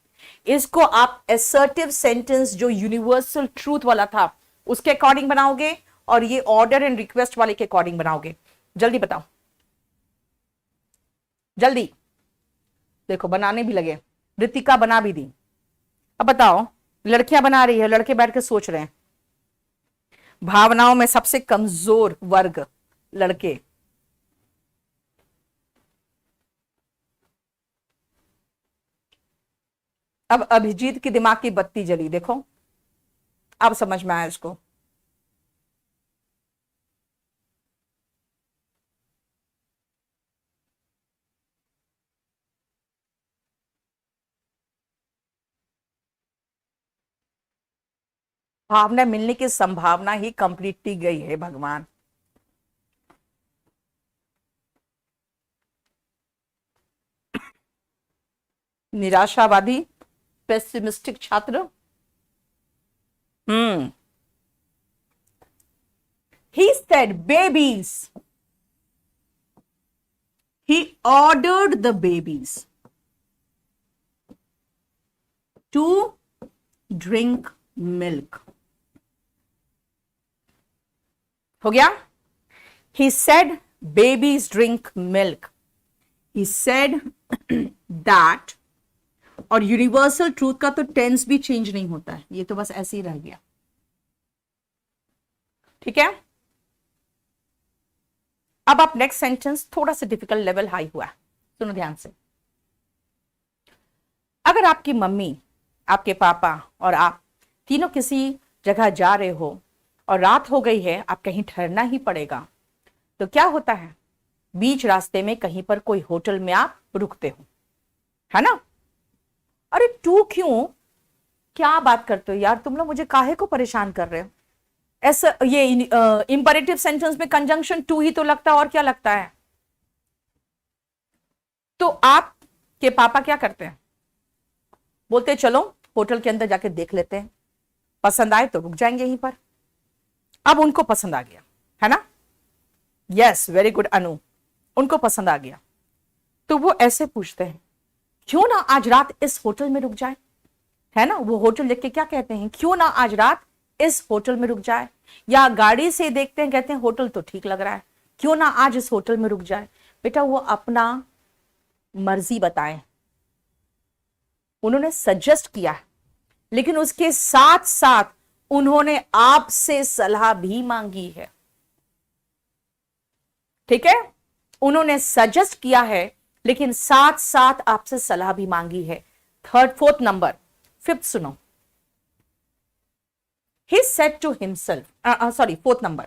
इसको आप असर्टिव सेंटेंस जो यूनिवर्सल ट्रूथ वाला था उसके अकॉर्डिंग बनाओगे, और ये ऑर्डर एंड रिक्वेस्ट वाले के अकॉर्डिंग बनाओगे। जल्दी बताओ, जल्दी देखो बनाने भी लगे, रितिका बना भी दी। अब बताओ, लड़कियां बना रही है, लड़के बैठ के सोच रहे हैं। भावनाओं में सबसे कमजोर वर्ग लड़के। अब अभिजीत की दिमाग की बत्ती जली, देखो अब समझ में आया इसको। भावना मिलने की संभावना ही कंप्लीटली गई है भगवान। निराशावादी पेसिमिस्टिक छात्र। हम्म he said babies, he ordered the babies to drink milk. हो गया? He said babies drink milk. he said that, और यूनिवर्सल ट्रूथ का तो टेंस भी चेंज नहीं होता है, ये तो बस ऐसे ही रह गया। ठीक है, अब आप नेक्स्ट सेंटेंस, थोड़ा सा डिफिकल्ट लेवल हाई हुआ है, सुनो ध्यान से। अगर आपकी मम्मी, आपके पापा और आप तीनों किसी जगह जा रहे हो और रात हो गई है, आप कहीं ठहरना ही पड़ेगा, तो क्या होता है, बीच रास्ते में कहीं पर कोई होटल में आप रुकते हो, है ना। अरे तू क्यों, क्या बात करते हो यार तुम लोग, मुझे काहे को परेशान कर रहे हो। ऐसा ये इंपरेटिव सेंटेंस में कंजंक्शन टू ही तो लगता है, और क्या लगता है। तो आपके पापा क्या करते हैं, बोलते चलो होटल के अंदर जाके देख लेते हैं, पसंद आए तो रुक जाएंगे यहीं पर। अब उनको पसंद आ गया, है ना। यस, वेरी गुड अनु, उनको पसंद आ गया। तो वो ऐसे पूछते हैं, क्यों ना आज रात इस होटल में रुक जाए, है ना। वो होटल देख के क्या कहते हैं, क्यों ना आज रात इस होटल में रुक जाए। या गाड़ी से देखते हैं, कहते हैं होटल तो ठीक लग रहा है, क्यों ना आज इस होटल में रुक जाए। बेटा वो अपना मर्जी बताएं, उन्होंने सजेस्ट किया है, लेकिन उसके साथ साथ उन्होंने आपसे सलाह भी मांगी है। ठीक है, उन्होंने सजेस्ट किया है, लेकिन साथ साथ आपसे सलाह भी मांगी है। थर्ड, फोर्थ नंबर, फिफ्थ सुनो। He said to himself, sorry, fourth number.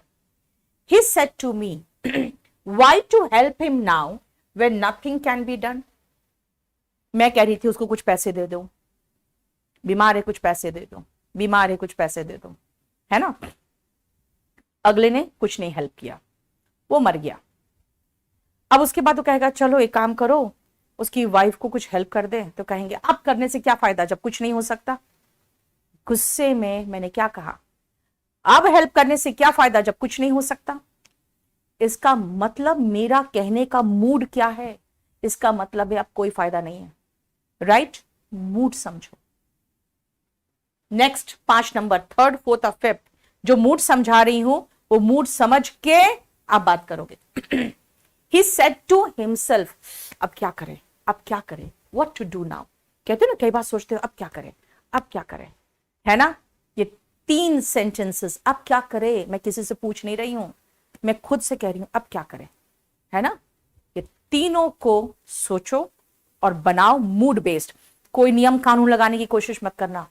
He said to me, why to help him now when nothing can be done? मैं कह रही थी उसको कुछ पैसे दे दो, बीमार है कुछ पैसे दे दो, बीमार है कुछ पैसे दे दो, है ना। अगले ने कुछ नहीं हेल्प किया, वो मर गया। अब उसके बाद वो कहेगा चलो एक काम करो, उसकी वाइफ को कुछ हेल्प कर दे, तो कहेंगे अब करने से क्या फायदा जब कुछ नहीं हो सकता। गुस्से में मैंने क्या कहा, अब हेल्प करने से क्या फायदा जब कुछ नहीं हो सकता। इसका मतलब मेरा कहने का मूड क्या है, इसका मतलब है अब कोई फायदा नहीं है। राइट, मूड समझो। नेक्स्ट 5 नंबर, थर्ड, फोर्थ और फिफ्थ, जो मूड समझा रही हूं वो मूड समझ के आप बात करोगे। He said to himself, अब क्या करें, अब क्या करें, what to do now। कहते हो ना, कई बार सोचते हो अब क्या करें, अब क्या करें, है ना। ये 3 सेंटेंसेस, अब क्या करें, मैं किसी से पूछ नहीं रही हूं, मैं खुद से कह रही हूं अब क्या करें, है ना। ये तीनों को सोचो और बनाओ मूड बेस्ड, कोई नियम कानून लगाने की कोशिश मत करना।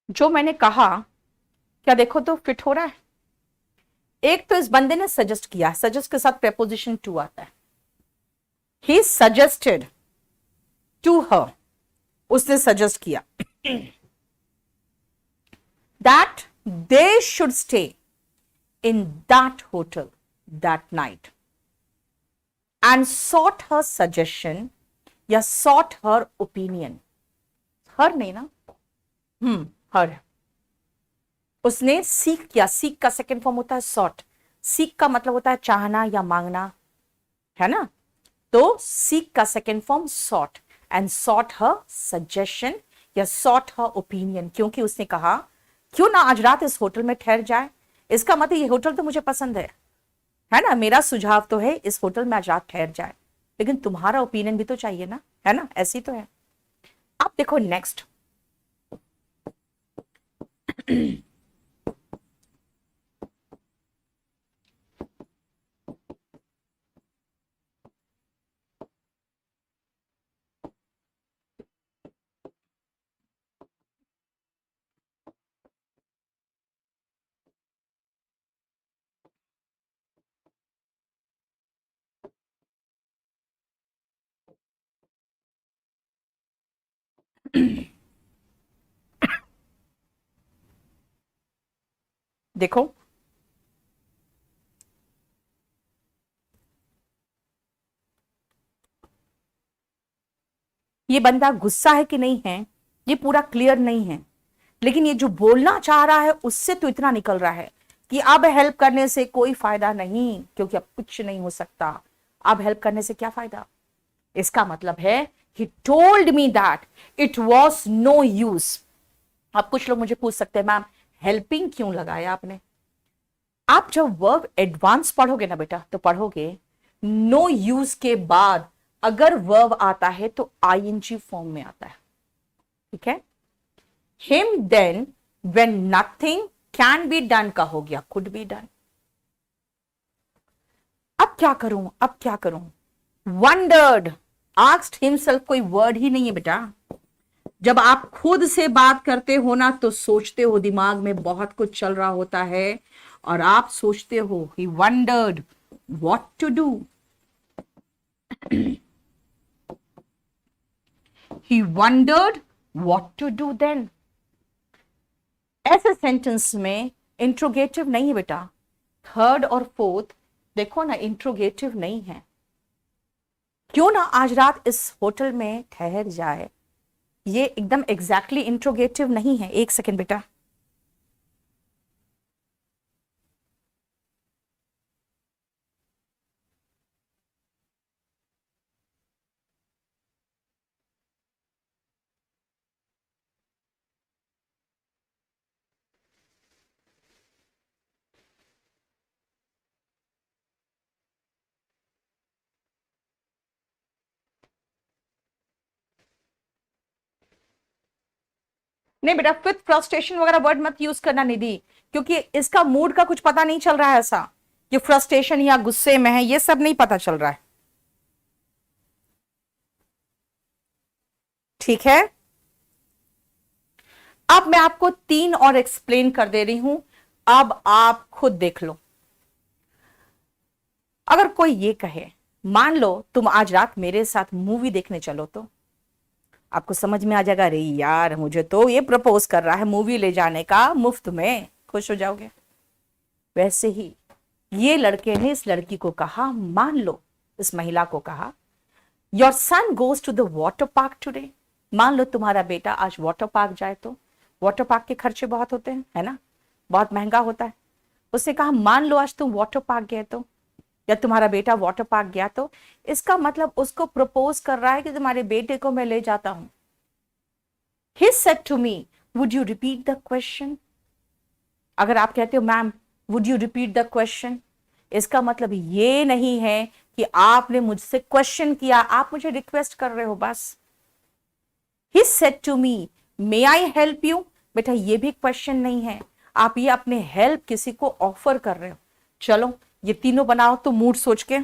जो मैंने कहा, क्या देखो तो फिट हो रहा है? एक तो इस बंदे ने सजेस्ट किया, सजेस्ट के साथ प्रेपोजिशन टू आता है। ही सजेस्टेड टू हर, उसने सजेस्ट किया that they should stay in that hotel that night and sought her suggestion या sought her opinion। हर नहीं ना, हर। उसने सीख किया, सीख का सेकेंड फॉर्म होता है सॉट। सीख का मतलब होता है चाहना या मांगना, है ना? तो सीख का second form sought, and sought her suggestion या सॉट हर ओपिनियन, क्योंकि उसने कहा क्यों ना आज रात इस होटल में ठहर जाए। इसका मतलब ये होटल तो मुझे पसंद है ना? मेरा सुझाव तो है इस होटल में आज रात ठहर जाए, लेकिन तुम्हारा ओपिनियन भी तो चाहिए ना, है ना? ऐसी तो है। अब देखो नेक्स्ट। देखो, ये बंदा गुस्सा है कि नहीं है ये पूरा क्लियर नहीं है, लेकिन ये जो बोलना चाह रहा है उससे तो इतना निकल रहा है कि अब हेल्प करने से कोई फायदा नहीं, क्योंकि अब कुछ नहीं हो सकता। अब हेल्प करने से क्या फायदा? इसका मतलब है he told me that it was no use. अब कुछ लोग मुझे पूछ सकते हैं मैम हेल्पिंग क्यों लगाया आपने? आप जब वर्ब एडवांस पढ़ोगे ना बेटा, तो पढ़ोगे नो यूज के बाद अगर वर्ब आता है तो आईएनजी फॉर्म में आता है, ठीक है? Him then when nothing can be done का हो गया कुड बी डन। अब क्या करूं, अब क्या करूं? वंडर्ड, आस्क्ड हिमसेल्फ, कोई वर्ड ही नहीं है बेटा। जब आप खुद से बात करते हो ना तो सोचते हो, दिमाग में बहुत कुछ चल रहा होता है और आप सोचते हो he wondered what to do, he wondered what to do then. ऐसे सेंटेंस में इंट्रोगेटिव नहीं है बेटा। थर्ड और फोर्थ देखो ना, इंट्रोगेटिव नहीं है। क्यों ना आज रात इस होटल में ठहर जाए, ये एकदम एग्जैक्टली इंट्रोगेटिव नहीं है। एक सेकेंड बेटा, नहीं बेटा विथ फ्रस्ट्रेशन वगैरह वर्ड मत यूज करना निधि, क्योंकि इसका मूड का कुछ पता नहीं चल रहा है ऐसा, ये फ्रस्ट्रेशन या गुस्से में है, ये सब नहीं पता चल रहा है, ठीक है? अब मैं आपको तीन और एक्सप्लेन कर दे रही हूं, अब आप खुद देख लो। अगर कोई ये कहे मान लो तुम आज रात मेरे साथ मूवी देखने चलो, तो आपको समझ में आ जाएगा अरे यार मुझे तो ये प्रपोज कर रहा है मूवी ले जाने का मुफ्त में, खुश हो जाओगे। वैसे ही ये लड़के ने इस लड़की को कहा, मान लो इस महिला को कहा your son goes to the water park today. मान लो तुम्हारा बेटा आज वाटर पार्क जाए, तो वाटर पार्क के खर्चे बहुत होते हैं, है ना? बहुत महंगा होता है। उसने कहा मान लो आज तुम वाटर पार्क गए तो, या तुम्हारा बेटा वाटर पार्क गया तो, इसका मतलब उसको प्रपोज कर रहा है कि तुम्हारे बेटे को मैं ले जाता हूं। He said to me, would you repeat the question? अगर आप कहते हो ma'am would you repeat the question, इसका मतलब ये नहीं है कि आपने मुझसे क्वेश्चन किया, आप मुझे रिक्वेस्ट कर रहे हो बस। He said to me may I help you, बेटा ये भी क्वेश्चन नहीं है, आप ये अपने हेल्प किसी को ऑफर कर रहे हो। चलो ये तीनों बनाओ तो मूड सोच के।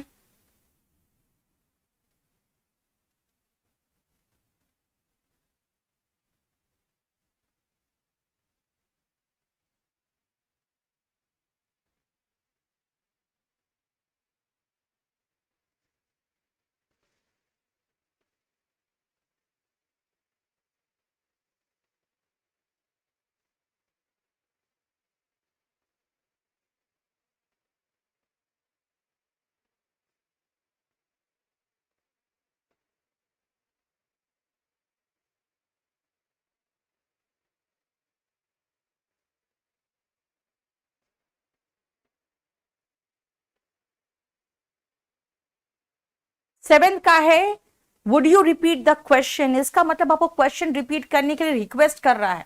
सेवेंथ का है would you repeat the question, इसका मतलब आपको क्वेश्चन रिपीट करने के लिए रिक्वेस्ट कर रहा है।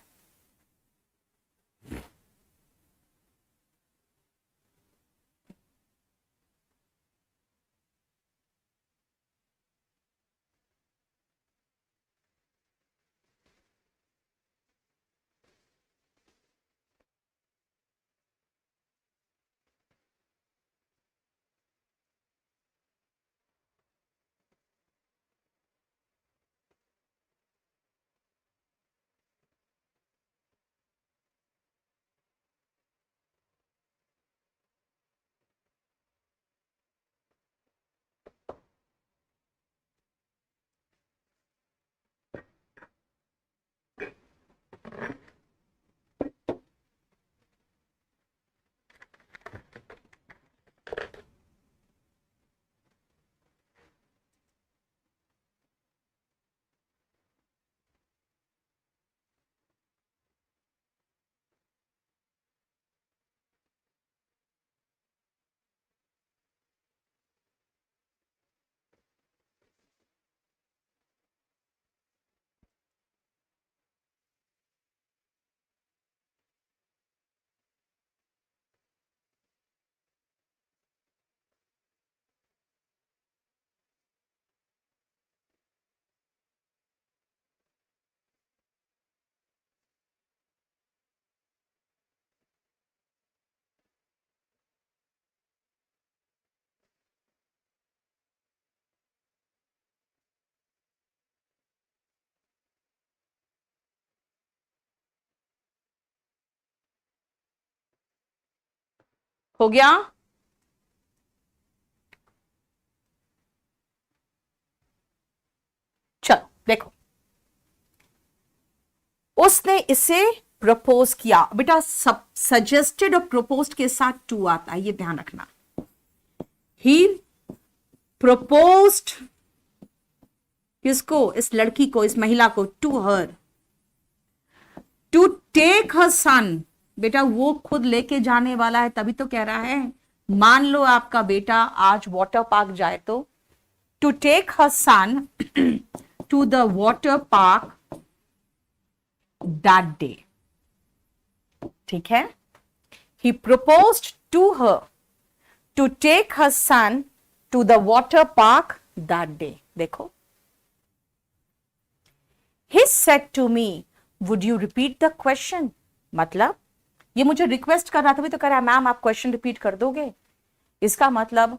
हो गया? चलो देखो, उसने इसे प्रपोज किया। बेटा सब सजेस्टेड और प्रपोज्ड के साथ टू आता है, ये ध्यान रखना। ही प्रपोज्ड किसको? इस लड़की को, इस महिला को, to her to take her son. बेटा वो खुद लेके जाने वाला है, तभी तो कह रहा है। मान लो आपका बेटा आज वाटर पार्क जाए तो to take her son to the water park that day. ठीक है, he proposed to her to take her son to the water park that day. देखो, he said to me would you repeat the question, मतलब ये मुझे request कर रहा था, भी तो कह रहा है मैम आप क्वेश्चन रिपीट कर दोगे। इसका मतलब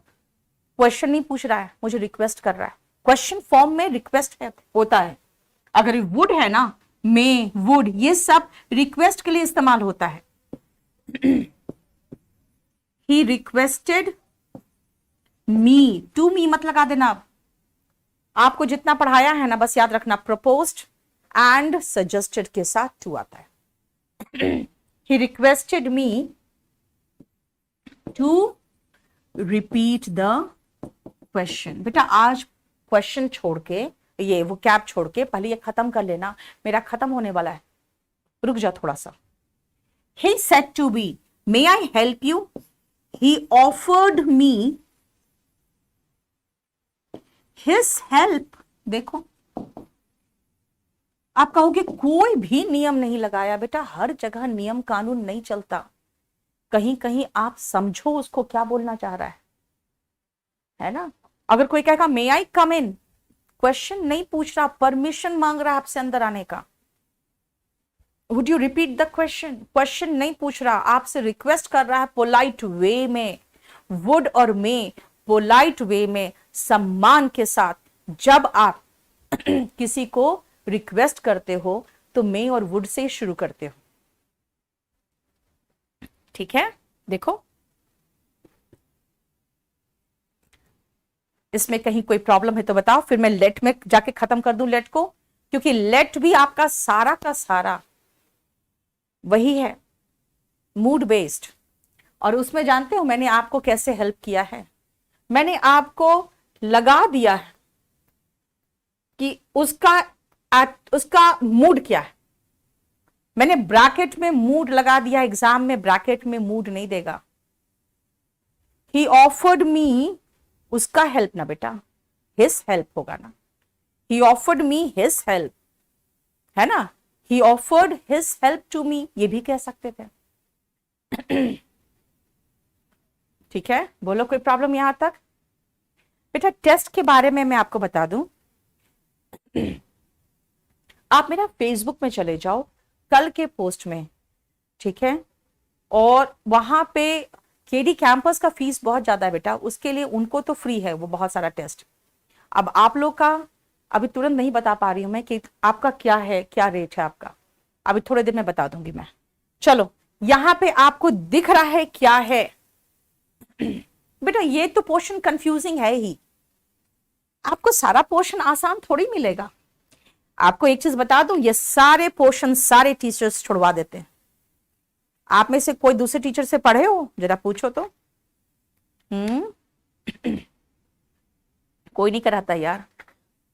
क्वेश्चन नहीं पूछ रहा है, मुझे रिक्वेस्ट कर रहा है। क्वेश्चन फॉर्म में रिक्वेस्ट होता है। अगर वुड है ना, मे, वुड, ये सब रिक्वेस्ट के लिए इस्तेमाल होता है। He requested me, to me मत लगा देना। अब आपको जितना पढ़ाया है ना, बस याद रखना, प्रपोज्ड एंड सजेस्टेड के साथ टू आता है। He requested me to repeat the question. बेटा आज क्वेश्चन छोड़ के, ये वो कैप छोड़ के पहले ये खत्म कर लेना, मेरा खत्म होने वाला है, रुक जा थोड़ा सा। He said to me, may I help you? He offered me his help। देखो, आप कहोगे कोई भी नियम नहीं लगाया। बेटा हर जगह नियम कानून नहीं चलता, कहीं कहीं आप समझो उसको क्या बोलना चाह रहा है ना। अगर कोई कहेगा मे आई कम इन, क्वेश्चन नहीं पूछ रहा, परमिशन मांग रहा है आपसे अंदर आने का, would you repeat the question, question नहीं पूछ रहा, आपसे रिक्वेस्ट कर रहा है पोलाइट वे में, वुड और मे पोलाइट वे में, सम्मान के साथ। जब आप किसी को रिक्वेस्ट करते हो तो मे और वुड से शुरू करते हो, ठीक है। देखो इसमें कहीं कोई प्रॉब्लम है तो बताओ, फिर मैं लेट में जाके खत्म कर दूं लेट को, क्योंकि लेट भी आपका सारा का सारा वही है, मूड बेस्ड। और उसमें जानते हो मैंने आपको कैसे हेल्प किया है, मैंने आपको लगा दिया है कि उसका मूड क्या है। मैंने ब्रैकेट में मूड लगा दिया, एग्जाम में ब्रैकेट में मूड नहीं देगा। ही ऑफर्ड मी, उसका हेल्प ना बेटा, हिज हेल्प होगा ना। He offered me his help, है ना, he offered his help to me, ये भी कह सकते थे। ठीक है, बोलो कोई प्रॉब्लम यहां तक। बेटा टेस्ट के बारे में मैं आपको बता दूं, आप मेरा फेसबुक में चले जाओ कल के पोस्ट में, ठीक है, और वहां पे केडी कैंपस का फीस बहुत ज्यादा है बेटा, उसके लिए उनको तो फ्री है वो बहुत सारा टेस्ट। अब आप लोग का अभी तुरंत नहीं बता पा रही हूं मैं कि आपका क्या है, क्या रेट है आपका, अभी थोड़े देर में बता दूंगी मैं। चलो यहां पे आपको दिख रहा है क्या है। बेटा ये तो पोर्शन कंफ्यूजिंग है ही, आपको सारा पोर्शन आसान थोड़ी मिलेगा। आपको एक चीज बता दूं, ये सारे पोर्शन सारे टीचर्स छुड़वा देते हैं। आप में से कोई दूसरे टीचर से पढ़े हो, जरा पूछो तो। हम्म, कोई नहीं कराता यार,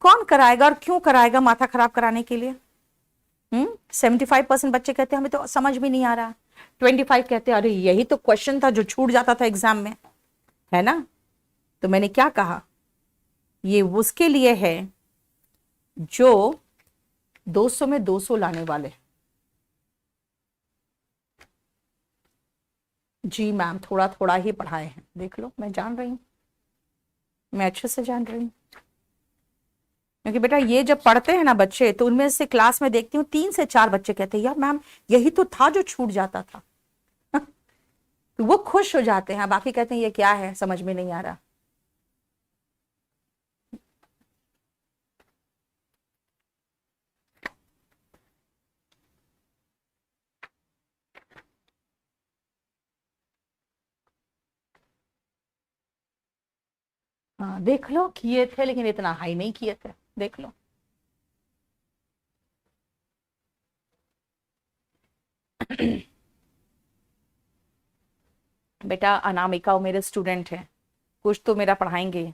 कौन कराएगा और क्यों कराएगा माथा खराब कराने के लिए। 75% बच्चे कहते हैं हमें तो समझ भी नहीं आ रहा, 25 कहते हैं अरे यही तो क्वेश्चन था जो छूट जाता था एग्जाम में, है ना। तो मैंने क्या कहा, ये उसके लिए है जो 200 में 200 लाने वाले। जी मैम थोड़ा थोड़ा ही पढ़ाए हैं, देख लो, मैं जान रही हूँ, मैं अच्छे से जान रही हूँ। क्योंकि बेटा ये जब पढ़ते हैं ना बच्चे, तो उनमें से क्लास में देखती हूँ 3 से 4 बच्चे कहते हैं यार मैम यही तो था जो छूट जाता था। तो वो खुश हो जाते हैं, बाकी कहते हैं ये क्या है समझ में नहीं आ रहा। हाँ देख लो किए थे लेकिन इतना हाई नहीं किए थे, देख लो। बेटा अनामिका वो मेरे स्टूडेंट हैं, कुछ तो मेरा पढ़ाएंगे।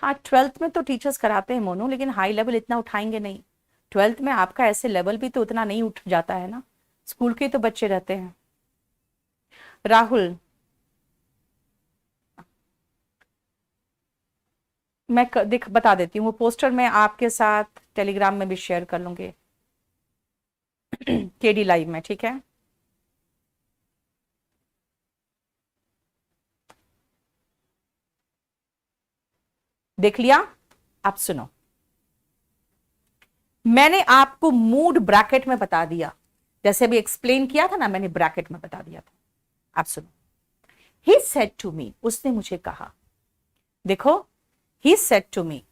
हाँ 12th में तो टीचर्स कराते हैं मोनू, लेकिन हाई लेवल इतना उठाएंगे नहीं। 12th में आपका ऐसे लेवल भी तो उतना नहीं उठ जाता है ना, स्कूल के तो बच्चे रहते हैं। राहुल, मैं देख बता देती हूँ, वो पोस्टर मैं आपके साथ टेलीग्राम में भी शेयर कर लूंगी, केडी लाइव में, ठीक है। देख लिया, आप सुनो, मैंने आपको मूड ब्रैकेट में बता दिया, जैसे अभी एक्सप्लेन किया था ना, मैंने ब्रैकेट में बता दिया था। आप सुनो, ही सेड टू मी, उसने मुझे कहा, देखो, he said to me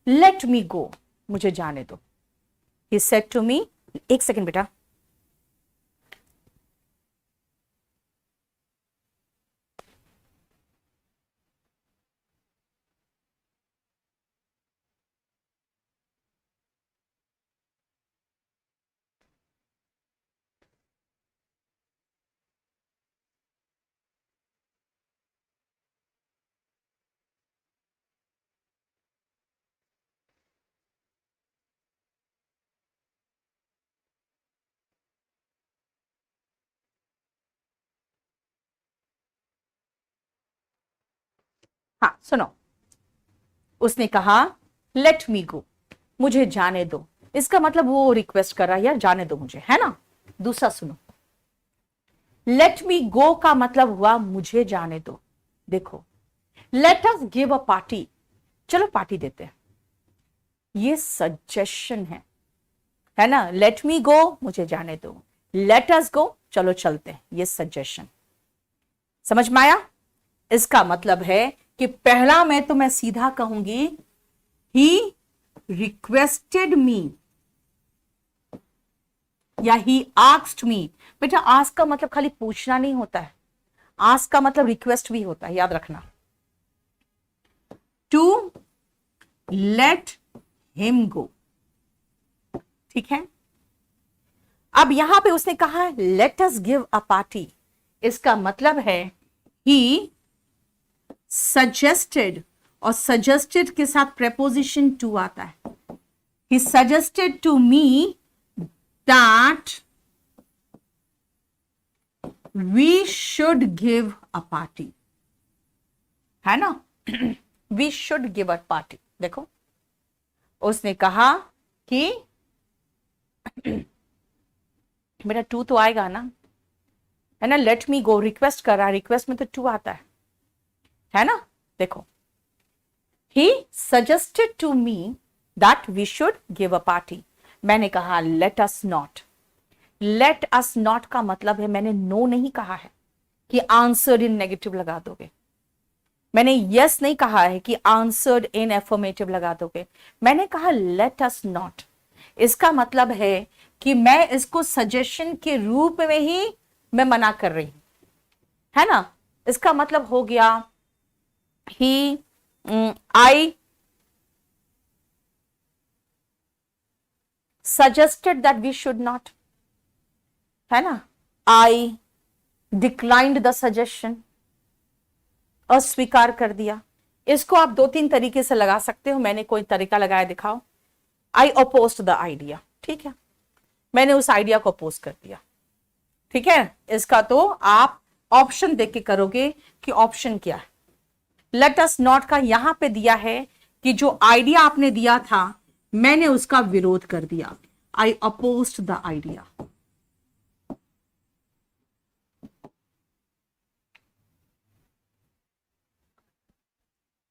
let me go, मुझे जाने दो। ही सेड टू मी, एक सेकेंड बेटा, हाँ सुनो, उसने कहा लेट मी गो, मुझे जाने दो। इसका मतलब वो रिक्वेस्ट कर रहा है यार जाने दो मुझे, है ना। दूसरा सुनो, लेट मी गो का मतलब हुआ मुझे जाने दो। देखो, let us give a party, चलो पार्टी देते हैं, ये सजेशन है ना। लेट मी गो, मुझे जाने दो, लेट अस गो, चलो चलते हैं, ये सजेशन। समझ में आया? इसका मतलब है कि पहला में तो मैं सीधा कहूंगी ही रिक्वेस्टेड मी या ही आस्क्ड मी। बेटा आस्क का मतलब खाली पूछना नहीं होता है, आस्क का मतलब रिक्वेस्ट भी होता है, याद रखना। टू लेट हिम गो, ठीक है। अब यहां पे उसने कहा let us give a party, इसका मतलब है ही सजेस्टेड, और सजेस्टेड के साथ प्रेपोजिशन टू आता है। He suggested to me that we should give a party, है ना। We should give a party. देखो उसने कहा कि मेरा टू तो आएगा ना, है ना। लेट मी गो रिक्वेस्ट कर रहा है, रिक्वेस्ट में तो टू आता है ना। देखो, he suggested to me that we should give a party, मैंने कहा let us not. Let us not का मतलब है मैंने नो नहीं कहा है कि आंसर्ड इन नेगेटिव लगा दोगे, मैंने यस नहीं कहा है कि आंसर्ड इन एफर्मेटिव लगा दोगे, मैंने कहा लेट अस नॉट। इसका मतलब है कि मैं इसको सजेशन के रूप में ही मैं मना कर रही हूं, है ना। इसका मतलब हो गया ही आई suggested that we should not, है ना। I declined the suggestion, अस्वीकार कर दिया। इसको आप दो तीन तरीके से लगा सकते हो, मैंने कोई तरीका लगाया दिखाओ। I opposed the idea, ठीक है, मैंने उस आइडिया को अपोज कर दिया, ठीक है। इसका तो आप ऑप्शन देख के करोगे कि ऑप्शन क्या है। लेट अस नॉट का यहां पे दिया है कि जो आइडिया आपने दिया था मैंने उसका विरोध कर दिया, आई अपोज्ड द आइडिया।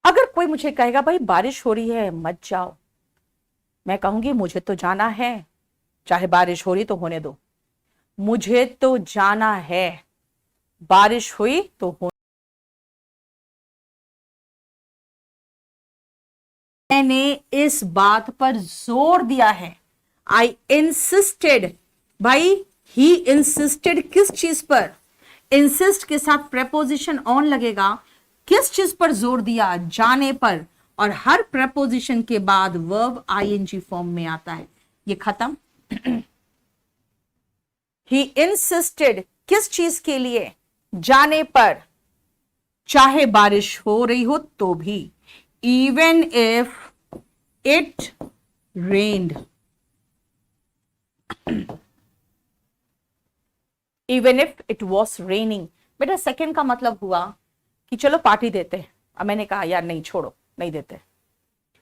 अगर कोई मुझे कहेगा भाई बारिश हो रही है मत जाओ, मैं कहूंगी मुझे तो जाना है, चाहे बारिश हो रही तो होने दो, मुझे तो जाना है, बारिश हुई तो हो। मैंने इस बात पर जोर दिया है, आई इंसिस्टेड। भाई ही इंसिस्टेड किस चीज पर, इंसिस्ट के साथ प्रेपोजिशन ऑन लगेगा, किस चीज पर जोर दिया, जाने पर, और हर प्रेपोजिशन के बाद वर्ब आईएनजी फॉर्म में आता है। ये खत्म। ही इंसिस्टेड किस चीज के लिए, जाने पर, चाहे बारिश हो रही हो तो भी, even if it rained, even if it was raining. बेटा सेकंड का मतलब हुआ कि चलो पार्टी देते हैं, अब मैंने कहा यार नहीं छोड़ो नहीं देते,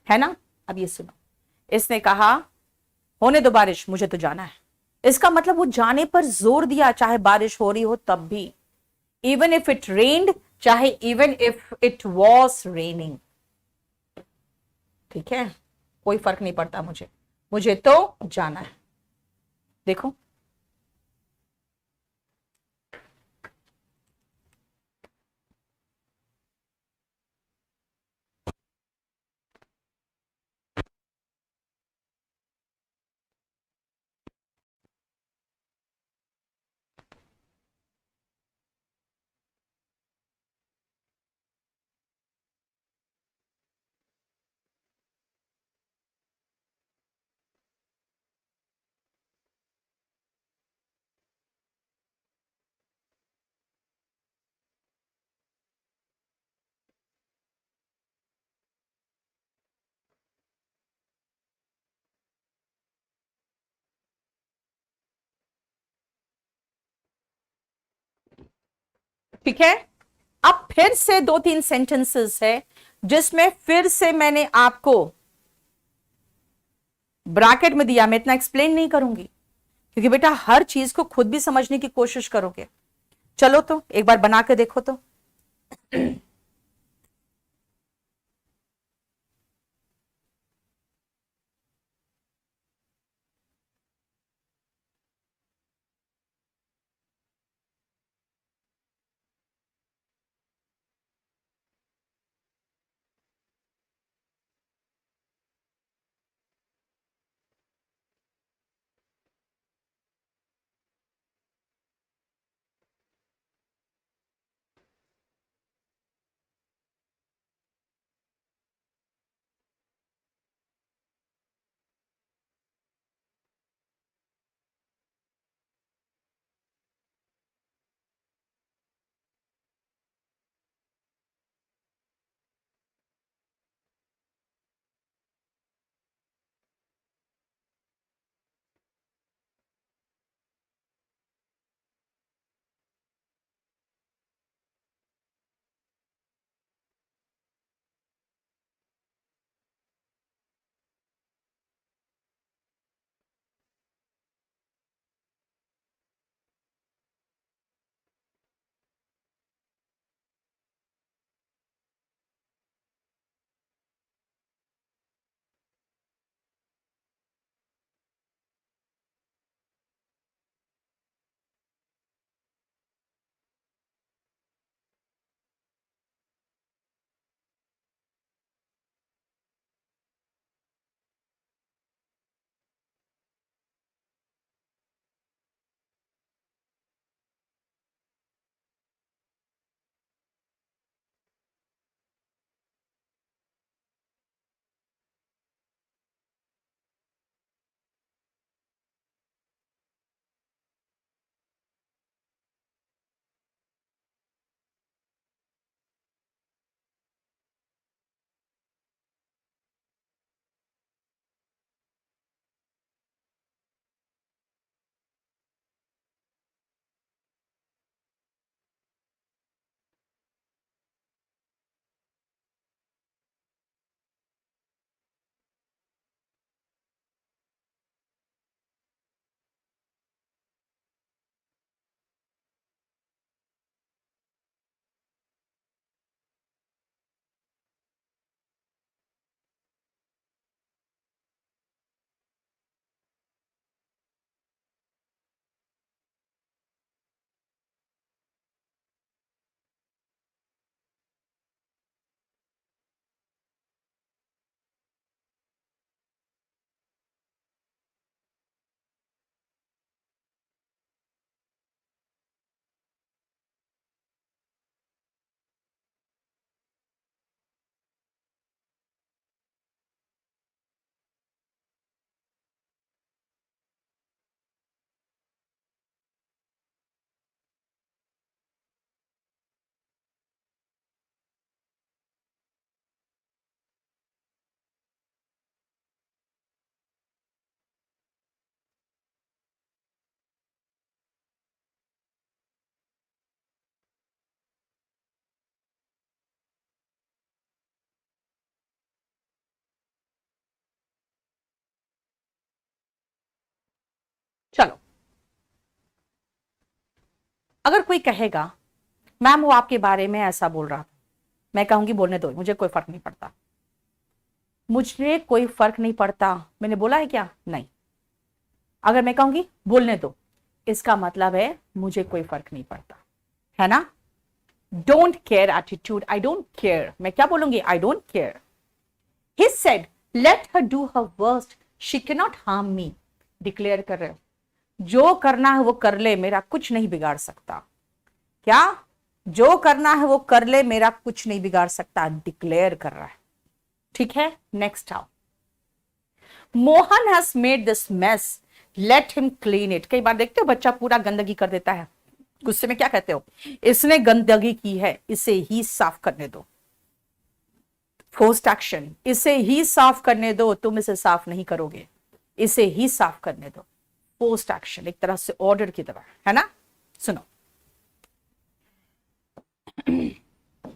है ना। अब ये सुनो, इसने कहा होने दो बारिश मुझे तो जाना है, इसका मतलब वो जाने पर जोर दिया, चाहे बारिश हो रही हो तब भी, इवन इफ इट रेन्ड, चाहे even if it was raining, ठीक है, कोई फर्क नहीं पड़ता मुझे, मुझे तो जाना है। देखो ठीक है, अब फिर से दो तीन सेंटेंसेस है, जिसमें फिर से मैंने आपको ब्रैकेट में दिया, मैं इतना एक्सप्लेन नहीं करूंगी क्योंकि बेटा हर चीज को खुद भी समझने की कोशिश करोगे। चलो तो एक बार बना के देखो तो। चलो, अगर कोई कहेगा मैम वो आपके बारे में ऐसा बोल रहा था, मैं कहूंगी बोलने दो, मुझे कोई फर्क नहीं पड़ता। मुझे कोई फर्क नहीं पड़ता, मैंने बोला है क्या? नहीं। अगर मैं कहूंगी बोलने दो, इसका मतलब है मुझे कोई फर्क नहीं पड़ता, है ना? Don't care attitude, I don't care, मैं क्या बोलूंगी? I don't care. He said let her do her worst, she can not harm me. Declare कर रहे हो, जो करना है वो कर ले, मेरा कुछ नहीं बिगाड़ सकता। क्या? जो करना है वो कर ले, मेरा कुछ नहीं बिगाड़ सकता, डिक्लेयर कर रहा है। ठीक है, नेक्स्ट आओ। Mohan has made this mess, let him clean it. कई बार देखते हो बच्चा पूरा गंदगी कर देता है, गुस्से में क्या कहते हो? इसने गंदगी की है, इसे ही साफ करने दो। फोर्स्ड एक्शन, इसे ही साफ करने दो, तुम इसे साफ नहीं करोगे, इसे ही साफ करने दो। पोस्ट एक्शन एक तरह से ऑर्डर की तरह, है ना? सुनो,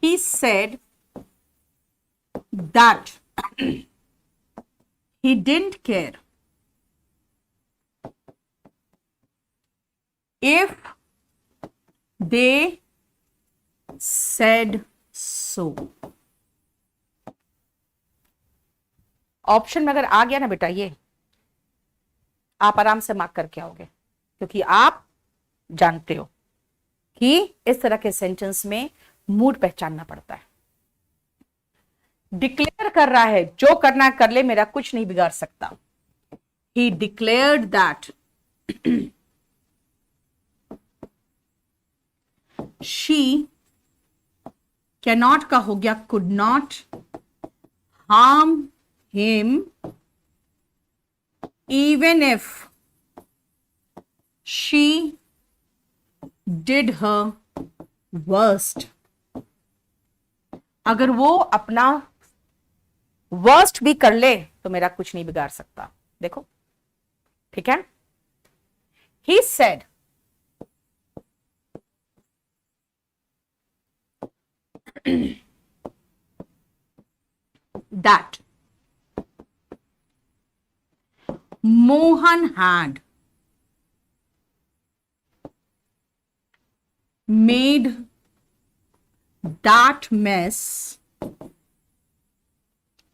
he said that he didn't care if they said so. Option में अगर आ गया ना बेटा, ये आप आराम से मार्क करके आओगे, क्योंकि आप जानते हो कि इस तरह के सेंटेंस में मूड पहचानना पड़ता है। डिक्लेयर कर रहा है, जो करना कर ले, मेरा कुछ नहीं बिगाड़ सकता। He declared that she cannot का हो गया could not harm him even if she did her worst। अगर वो अपना वर्स्ट भी कर ले तो मेरा कुछ नहीं बिगाड़ सकता। देखो, ठीक है। He said that Mohan had made that mess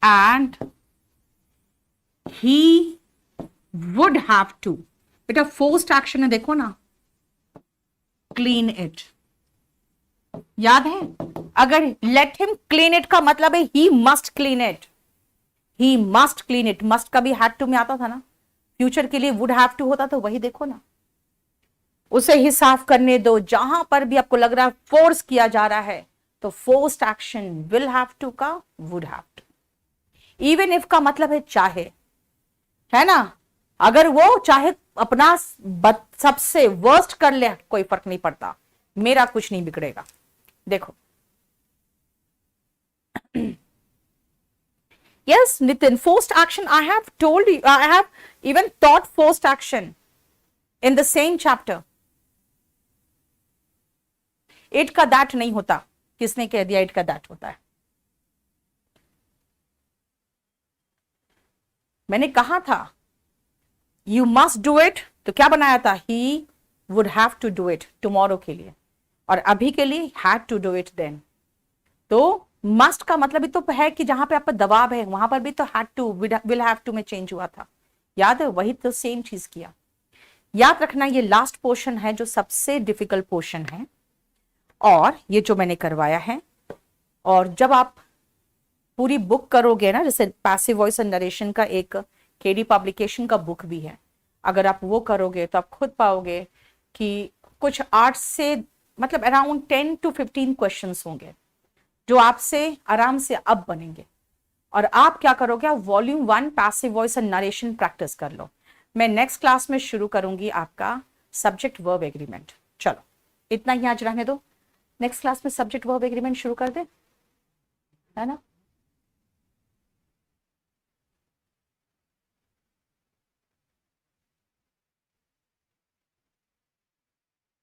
and he would have to, बेटा फोर्स्ड एक्शन है, देखो ना, क्लीन इट। याद है, अगर लेट हिम क्लीन इट का मतलब है he must clean it, he must clean it. Must का भी हैड टू में आता था ना, फ्यूचर के लिए वुड हैव टू होता, तो वही देखो ना, उसे ही साफ करने दो। जहां पर भी आपको लग रहा है फोर्स किया जा रहा है, तो forced action will have to का would have to. Even if का मतलब है चाहे, है ना, अगर वो चाहे अपना सबसे वर्स्ट कर ले, कोई फर्क नहीं पड़ता, मेरा कुछ नहीं बिगड़ेगा। देखो, yes Nitin, forced action, I have told you, I have even taught forced action in the same chapter। It का दैट नहीं होता। किसने कह दिया इट का दैट होता है? मैंने कहा था यू मस्ट डू इट, तो क्या बनाया था? He would have to do it tomorrow के लिए, और अभी के लिए had to do it then. तो मस्ट का मतलब ही तो है कि जहां पे आप पर दबाव है, वहां पर भी तो had to will have to में चेंज हुआ था। याद है, वही तो सेम चीज किया। याद रखना, ये लास्ट पोर्शन है जो सबसे डिफिकल्ट पोर्शन है, और ये जो मैंने करवाया है। और जब आप पूरी बुक करोगे ना, जैसे पैसिव वॉइस एंड नरेशन का एक केडी पब्लिकेशन का बुक भी है, अगर आप वो करोगे तो आप खुद पाओगे कि कुछ 8 से मतलब अराउंड 10 to 15 क्वेश्चंस होंगे जो आपसे आराम से अब बनेंगे। और आप क्या करोगे, आप volume 1 passive voice and narration practice कर लो। मैं नेक्स्ट क्लास में शुरू करूंगी आपका सब्जेक्ट वर्ब एग्रीमेंट। चलो इतना ही आज रहने दो, नेक्स्ट क्लास में सब्जेक्ट वर्ब एग्रीमेंट शुरू कर दे, है ना।